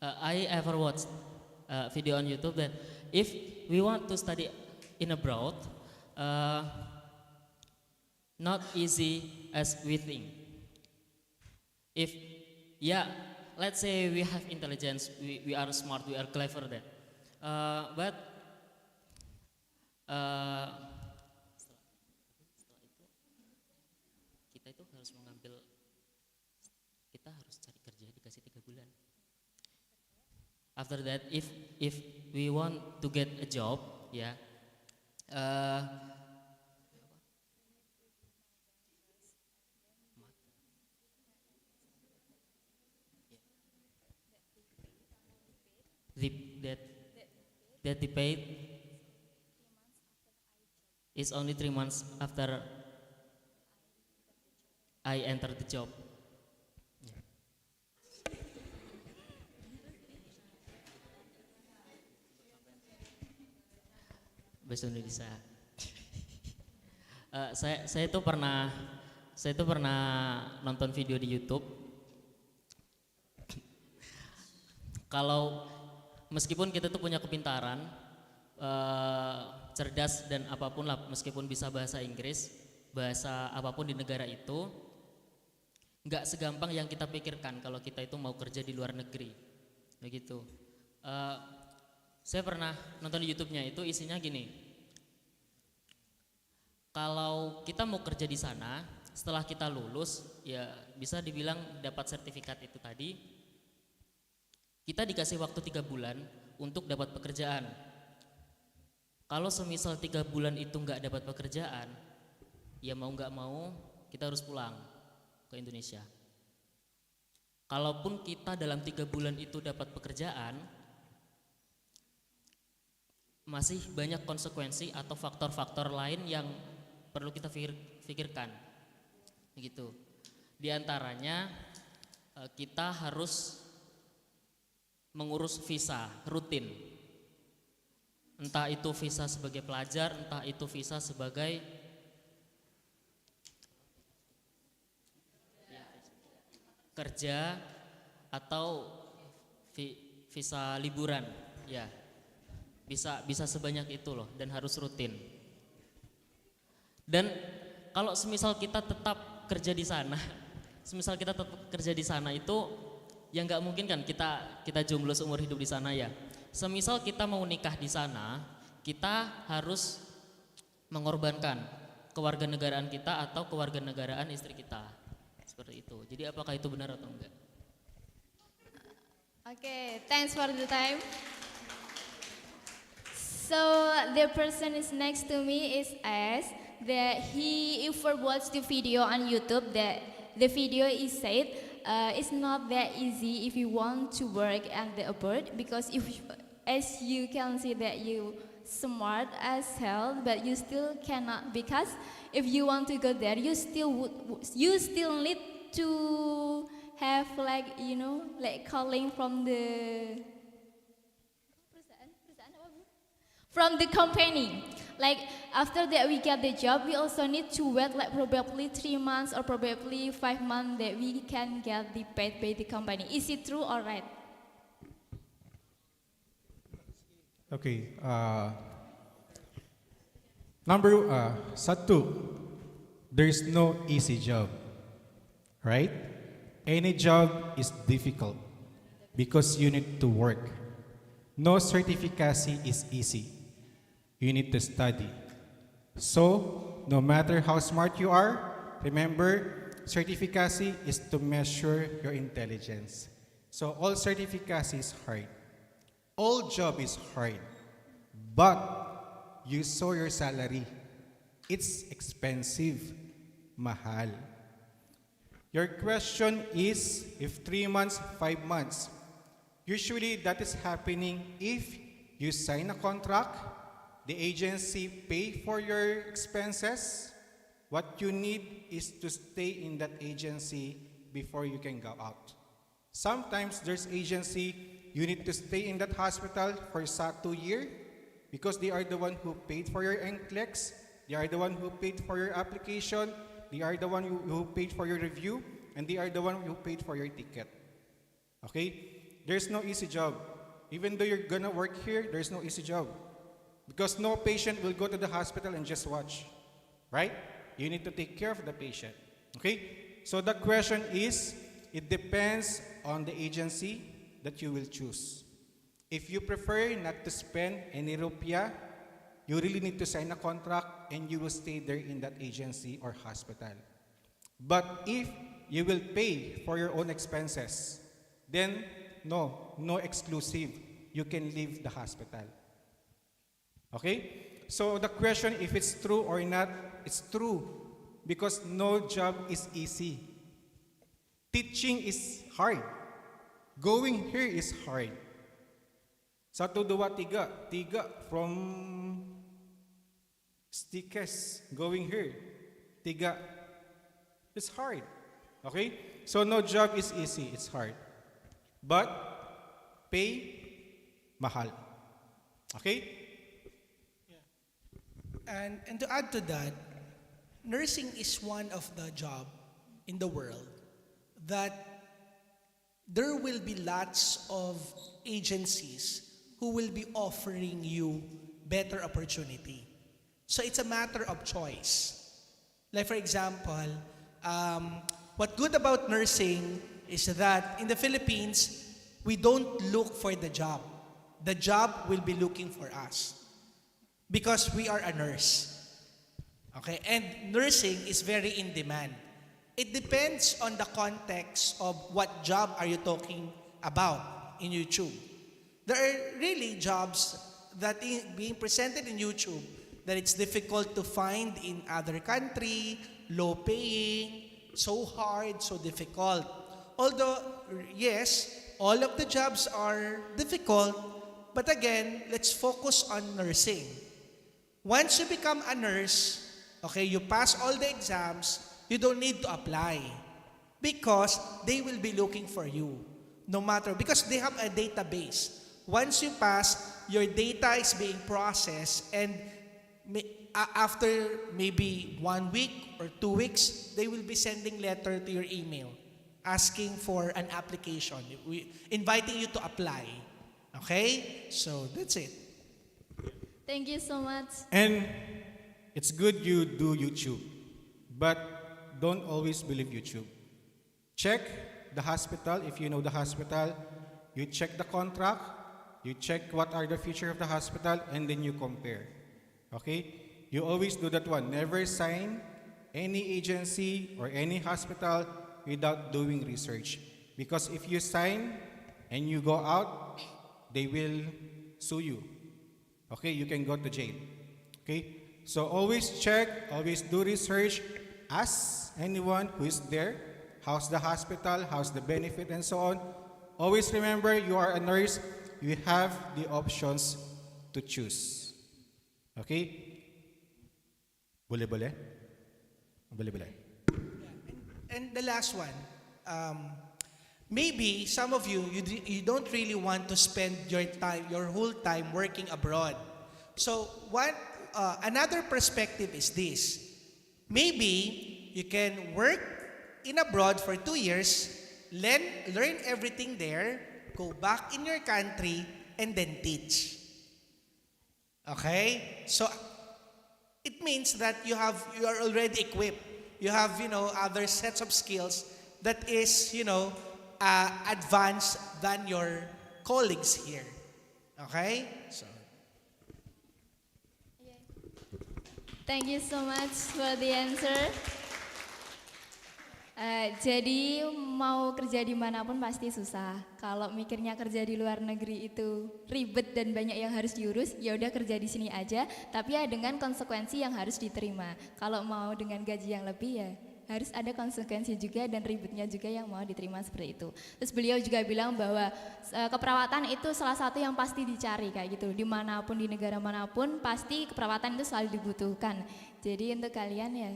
I ever watched a video on YouTube that if we want to study in abroad, not easy as we think. If, yeah, let's say we have intelligence, we are smart, we are clever then. But setelah itu kita itu harus mengambil, kita harus cari kerja dikasih 3 bulan. After that, if we want to get a job, yeah, that the paid is only 3 months after I enter the job. Bahasa Indonesia. Saya itu pernah nonton video di YouTube. Kalau meskipun kita tuh punya kepintaran, cerdas dan apapun lah, meskipun bisa bahasa Inggris, bahasa apapun di negara itu, nggak segampang yang kita pikirkan kalau kita itu mau kerja di luar negeri, begitu. Saya pernah nonton di YouTube-nya, itu isinya gini. Kalau kita mau kerja di sana, setelah kita lulus, ya bisa dibilang dapat sertifikat itu tadi, kita dikasih waktu 3 bulan untuk dapat pekerjaan. Kalau semisal 3 bulan itu nggak dapat pekerjaan, ya mau nggak mau kita harus pulang ke Indonesia. Kalaupun kita dalam 3 bulan itu dapat pekerjaan, masih banyak konsekuensi atau faktor-faktor lain yang perlu kita pikirkan, begitu. Di antaranya kita harus mengurus visa rutin, entah itu visa sebagai pelajar, entah itu visa sebagai kerja atau visa liburan, ya. bisa sebanyak itu loh, dan harus rutin. Dan kalau semisal kita tetap kerja di sana, itu ya nggak mungkin kan kita jomblo seumur hidup di sana ya. Semisal kita mau nikah di sana, kita harus mengorbankan kewarganegaraan kita atau kewarganegaraan istri kita. Seperti itu. Jadi apakah itu benar atau enggak? Okay, thanks for the time. So the person is next to me is S. That he if watch the video on YouTube, that the video is said it's not that easy if you want to work at the abroad, because if as you can see that you smart as hell, but you still cannot, because if you want to go there, you still need to have like like calling from the company. Like after that we get the job, we also need to wait like probably 3 months or probably 5 months that we can get the paid by the company. Is it true or right? Okay. Satu, there's no easy job, right? Any job is difficult because you need to work. No certificacy is easy. You need to study. So, no matter how smart you are, remember, certificacy is to measure your intelligence. So, all certificacy is hard. All job is hard. But, you saw your salary. It's expensive. Mahal. Your question is, if 3 months, 5 months. Usually, that is happening if you sign a contract, the agency pay for your expenses. What you need is to stay in that agency before you can go out. Sometimes there's agency, you need to stay in that hospital for 2 years because they are the one who paid for your NCLEX, they are the one who paid for your application, they are the one who paid for your review, and they are the one who paid for your ticket. Okay? There's no easy job. Even though you're gonna work here, there's no easy job. Because no patient will go to the hospital and just watch, right? You need to take care of the patient, okay? So the question is, it depends on the agency that you will choose. If you prefer not to spend any rupiah, you really need to sign a contract and you will stay there in that agency or hospital. But if you will pay for your own expenses, then no exclusive. You can leave the hospital. Okay? So the question, if it's true or not, it's true. Because no job is easy. Teaching is hard. Going here is hard. 1, 2, 3. 3 from STIKES going here. 3. It's hard. Okay? So no job is easy. It's hard. But pay mahal. Okay? And to add to that, nursing is one of the job in the world that there will be lots of agencies who will be offering you better opportunity. So it's a matter of choice. Like for example, what good about nursing is that in the Philippines, we don't look for the job. The job will be looking for us. Because we are a nurse. Okay? And nursing is very in demand. It depends on the context of what job are you talking about in YouTube. There are really jobs that being presented in YouTube that it's difficult to find in other country, low paying, so hard, so difficult. Although, yes, all of the jobs are difficult, but again, let's focus on nursing. Once you become a nurse, okay, you pass all the exams, you don't need to apply because they will be looking for you. No matter, because they have a database. Once you pass, your data is being processed and after maybe 1 week or 2 weeks, they will be sending letter to your email asking for an application, inviting you to apply. Okay? So that's it. Thank you so much. And it's good you do YouTube, but don't always believe YouTube. Check the hospital if you know the hospital. You check the contract, you check what are the future of the hospital, and then you compare. Okay? You always do that one. Never sign any agency or any hospital without doing research. Because if you sign and you go out, they will sue you. Okay? You can go to jail. Okay? So always check, always do research. Ask anyone who is there, how's the hospital, how's the benefit, and so on. Always remember, you are a nurse, you have the options to choose. Okay? Boleh-boleh? Boleh-boleh. And the last one, maybe some of you, you don't really want to spend your whole time working abroad. So another perspective is this. Maybe you can work in abroad for 2 years, learn everything there, go back in your country, and then teach. Okay? So it means that you are already equipped. You have, other sets of skills that is, advanced than your colleagues here. Okay? So Thank you so much for the answer. Jadi mau kerja dimanapun pasti susah. Kalau mikirnya kerja di luar negeri itu ribet dan banyak yang harus diurus, ya udah kerja di sini aja. Tapi ya dengan konsekuensi yang harus diterima. Kalau mau dengan gaji yang lebih ya harus ada konsekuensi juga dan ribetnya juga yang mau diterima seperti itu. Terus beliau juga bilang bahwa keperawatan itu salah satu yang pasti dicari kayak gitu. Dimanapun, di negara manapun pasti keperawatan itu selalu dibutuhkan. Jadi untuk kalian ya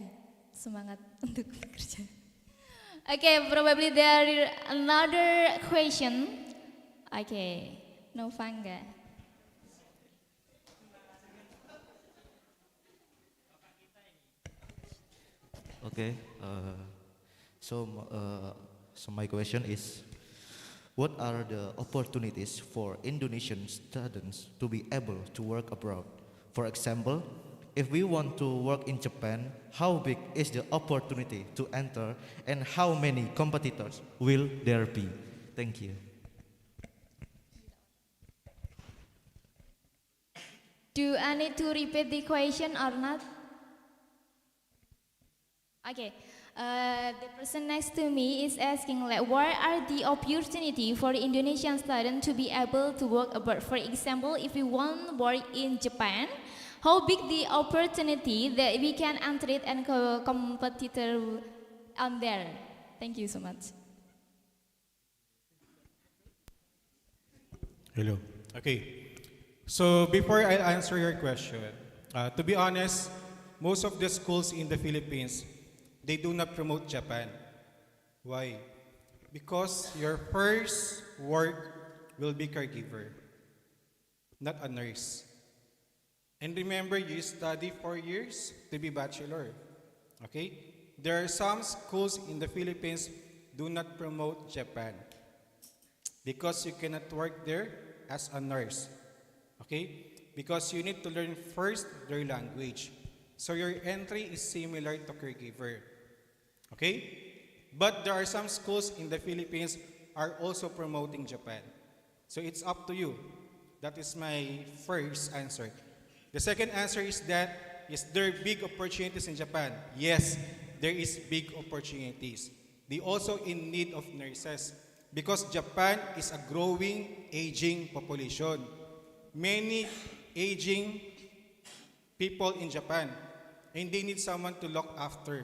semangat untuk bekerja. Okay, probably there another question. Okay, no fanga. Okay, so my question is, what are the opportunities for Indonesian students to be able to work abroad? For example, if we want to work in Japan, how big is the opportunity to enter and how many competitors will there be? Thank you. Do I need to repeat the question or not? Okay, the person next to me is asking like, what are the opportunity for Indonesian students to be able to work abroad? For example, if we want to work in Japan, how big the opportunity that we can enter it and competitor on there? Thank you so much. Hello. Okay. So before I answer your question, to be honest, most of the schools in the Philippines, they do not promote Japan. Why? Because your first work will be caregiver, not a nurse. And remember, you study 4 years to be bachelor. Okay? There are some schools in the Philippines do not promote Japan because you cannot work there as a nurse. Okay? Because you need to learn first their language. So your entry is similar to caregiver. Okay? But there are some schools in the Philippines are also promoting Japan. So it's up to you. That is my first answer. The second answer is that, is there big opportunities in Japan? Yes, there is big opportunities. They also in need of nurses because Japan is a growing, aging population. Many aging people in Japan, and they need someone to look after.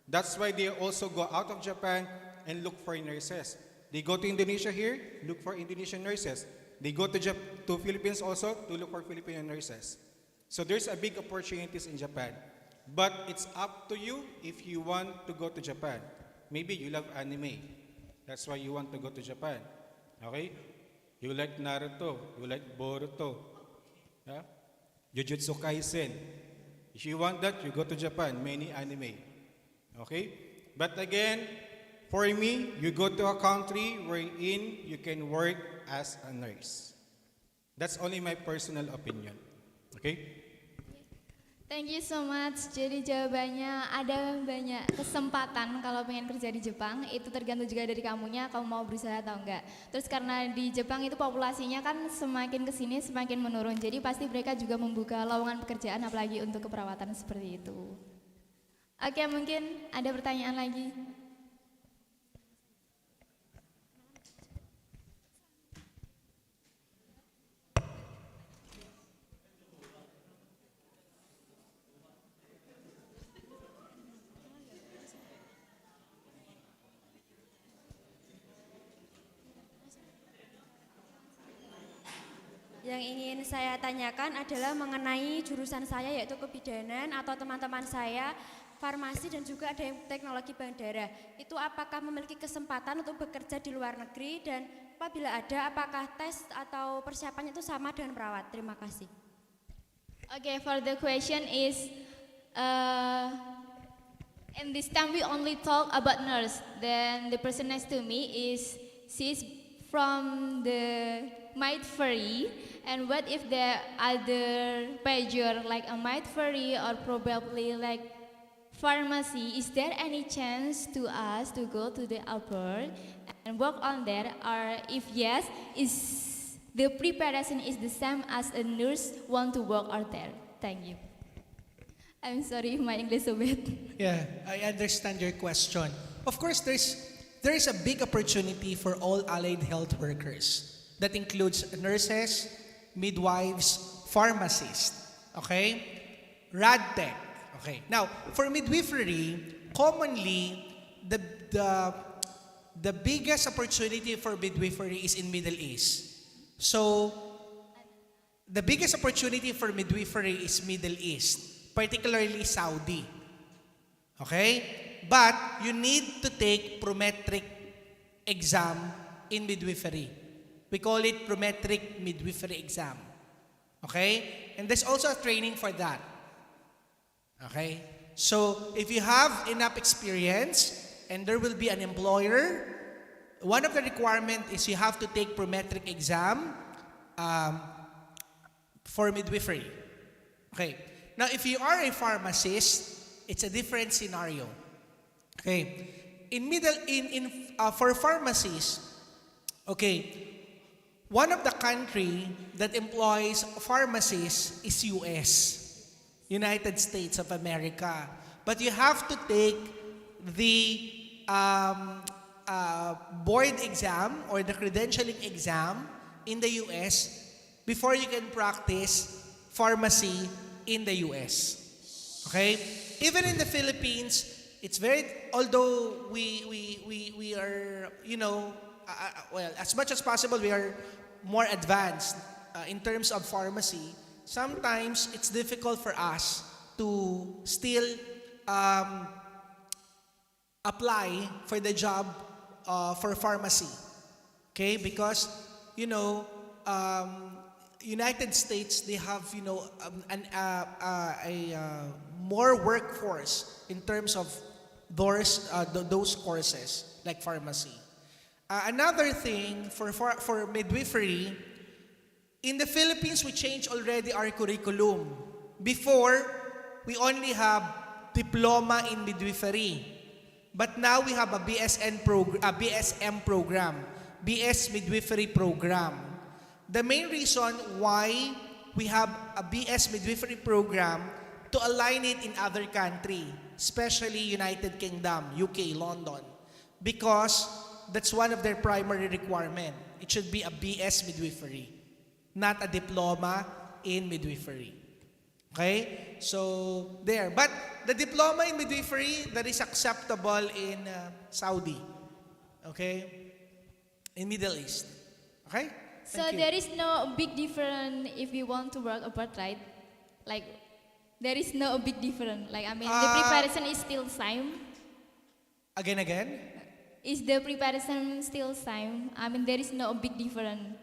That's why they also go out of Japan and look for nurses. They go to Indonesia here, look for Indonesian nurses. They go to Philippines also to look for Filipino nurses. So there's a big opportunities in Japan. But it's up to you if you want to go to Japan. Maybe you love anime. That's why you want to go to Japan. Okay? You like Naruto. You like Boruto. Yeah? Jujutsu Kaisen. If you want that, you go to Japan. Many anime. Okay? But again, for me, you go to a country wherein you can work as a nurse. That's only my personal opinion. Okay? Thank you so much. Jadi jawabannya ada banyak kesempatan kalau pengen kerja di Jepang. Itu tergantung juga dari kamunya, kamu mau berusaha atau enggak. Terus karena di Jepang itu populasinya kan semakin kesini semakin menurun. Jadi pasti mereka juga membuka lowongan pekerjaan apalagi untuk keperawatan seperti itu. Oke, mungkin ada pertanyaan lagi. Yang ingin saya tanyakan adalah mengenai jurusan saya yaitu kebidanan atau teman-teman saya farmasi dan juga ada yang teknologi bandara. Itu apakah memiliki kesempatan untuk bekerja di luar negeri dan apabila ada apakah tes atau persiapannya itu sama dengan perawat? Terima kasih. Okay, for the question is, in this time we only talk about nurse. Then the person next to me she's from the midwifery. And what if there other major like a midwifery or probably like pharmacy? Is there any chance to us to go to the abroad and work on there? Or if yes, is the preparation is the same as a nurse want to work out there? Thank you. I'm sorry, my English a bit. Yeah, I understand your question. Of course, there is a big opportunity for all allied health workers. That includes nurses, midwives, pharmacists, okay? RadTech, okay? Now, for midwifery, commonly, the biggest opportunity for midwifery is in Middle East. So, the biggest opportunity for midwifery is Middle East, particularly Saudi, okay? But you need to take prometric exam in midwifery. We call it prometric midwifery exam. Okay? And there's also a training for that. Okay? So, if you have enough experience and there will be an employer, one of the requirements is you have to take prometric exam for midwifery. Okay? Now, if you are a pharmacist, it's a different scenario. Okay? For pharmacists, okay, one of the country that employs pharmacists is US, United States of America. But you have to take the board exam or the credentialing exam in the US before you can practice pharmacy in the US. Okay? Even in the Philippines, it's although we are, well, as much as possible, we are more advanced in terms of pharmacy. Sometimes it's difficult for us to still apply for the job for pharmacy. Okay, because United States, they have a more workforce in terms of those courses like pharmacy. Another thing for midwifery, in the Philippines, we changed already our curriculum. Before, we only have diploma in midwifery. But now we have a BSM program, BS Midwifery program. The main reason why we have a BS Midwifery program to align it in other countries, especially United Kingdom, UK, London, because that's one of their primary requirements. It should be a BS midwifery, not a diploma in midwifery. Okay? So, there. But the diploma in midwifery, that is acceptable in Saudi. Okay? In Middle East. Okay? So Thank you. there is no big difference if you want to work abroad, right? Like, there is no big difference. Like, the preparation is still same. Again? Is the preparation still same? There is no big difference.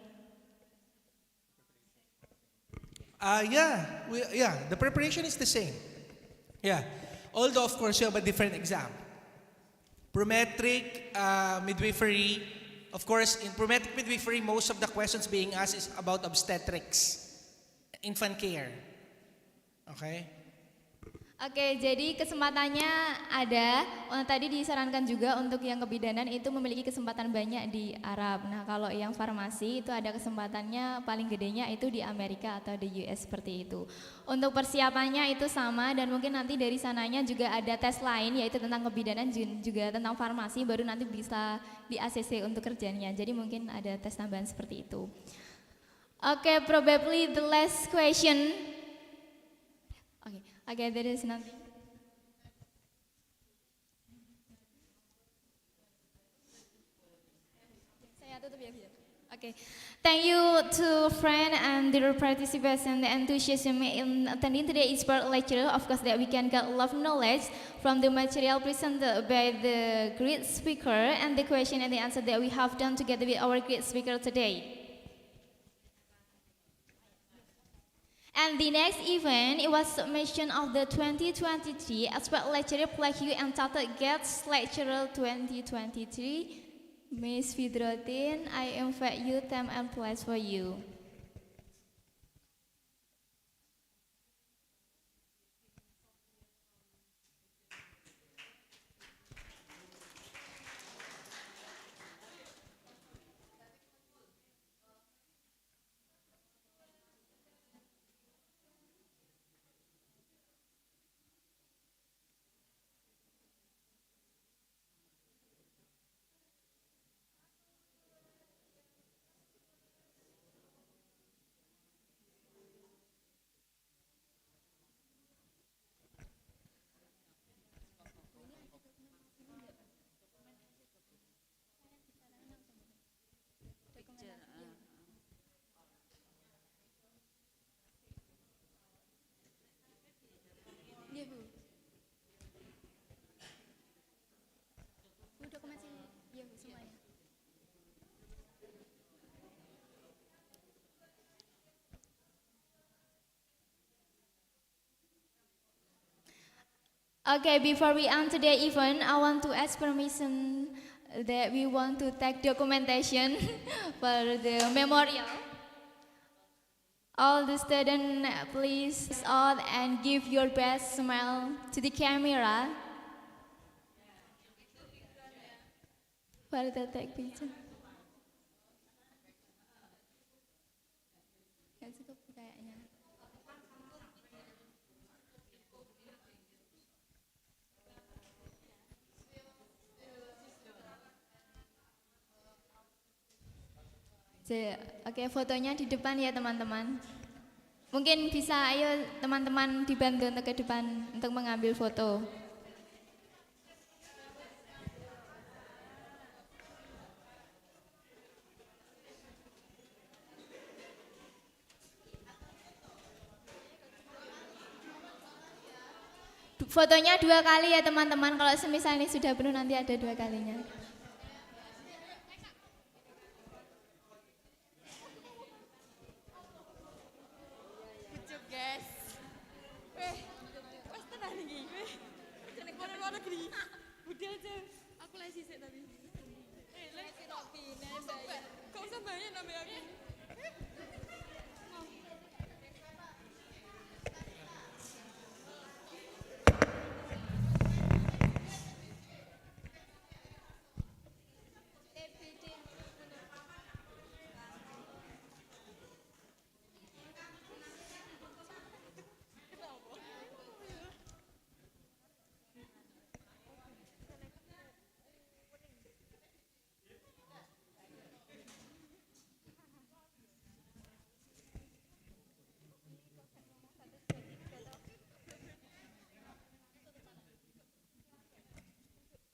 The preparation is the same. Yeah. Although, of course, you have a different exam. Prometric midwifery, of course, in prometric midwifery, most of the questions being asked is about obstetrics, infant care. Okay? Oke, jadi kesempatannya ada. Tadi disarankan juga untuk yang kebidanan itu memiliki kesempatan banyak di Arab. Nah, kalau yang farmasi itu ada kesempatannya paling gedenya itu di Amerika atau di US seperti itu. Untuk persiapannya itu sama dan mungkin nanti dari sananya juga ada tes lain yaitu tentang kebidanan juga tentang farmasi baru nanti bisa di ACC untuk kerjanya. Jadi mungkin ada tes tambahan seperti itu. Oke, probably the last question. Okay, there is nothing. Saya tutup ya, biar. Okay. Thank you to friend and their participation and enthusiasm in attending today's part lecture. Of course, that we can get a lot of knowledge from the material presented by the great speaker and the question and the answer that we have done together with our great speaker today. And the next event, it was submission of the 2023 expert lecturer plaque entitled Guest Lecturer 2023. Miss Fidrotin, I invite you time and place for you. Iya, Bu. Bu, dokumen sini. Iya, Bu, semuanya. Okay, before we end today's event, I want to ask permission that we want to take documentation for the memorial. All the students, please out and give your best smile to the camera. For the take picture. Nggak cukup kayaknya. Oke, fotonya di depan ya teman-teman. Mungkin bisa, ayo teman-teman dibantu untuk ke depan untuk mengambil foto. Fotonya 2 kali ya teman-teman. Kalau semisal ini sudah penuh nanti ada 2 kalinya.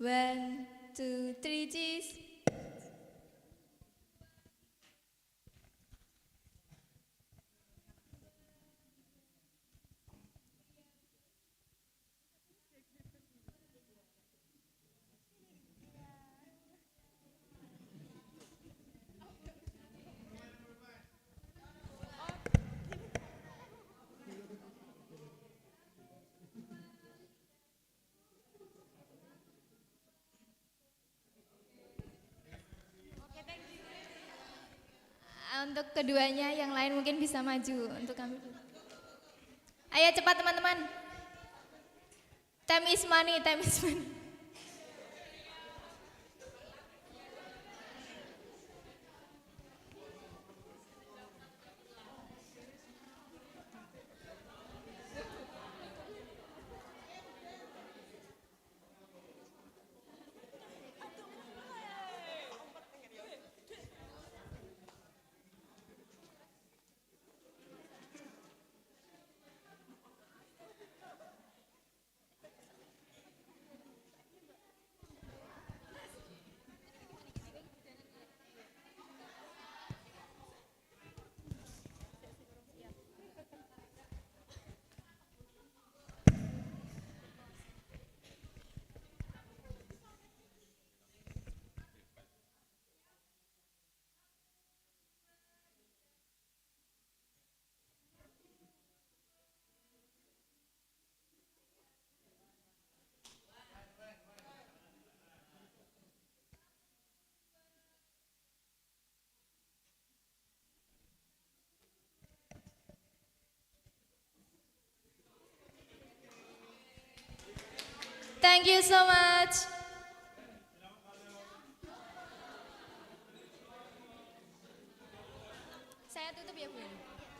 One, two, three, cheese. Untuk keduanya yang lain mungkin bisa maju untuk kami. Ayo cepat teman-teman. Time is money, time is money. Thank you so much.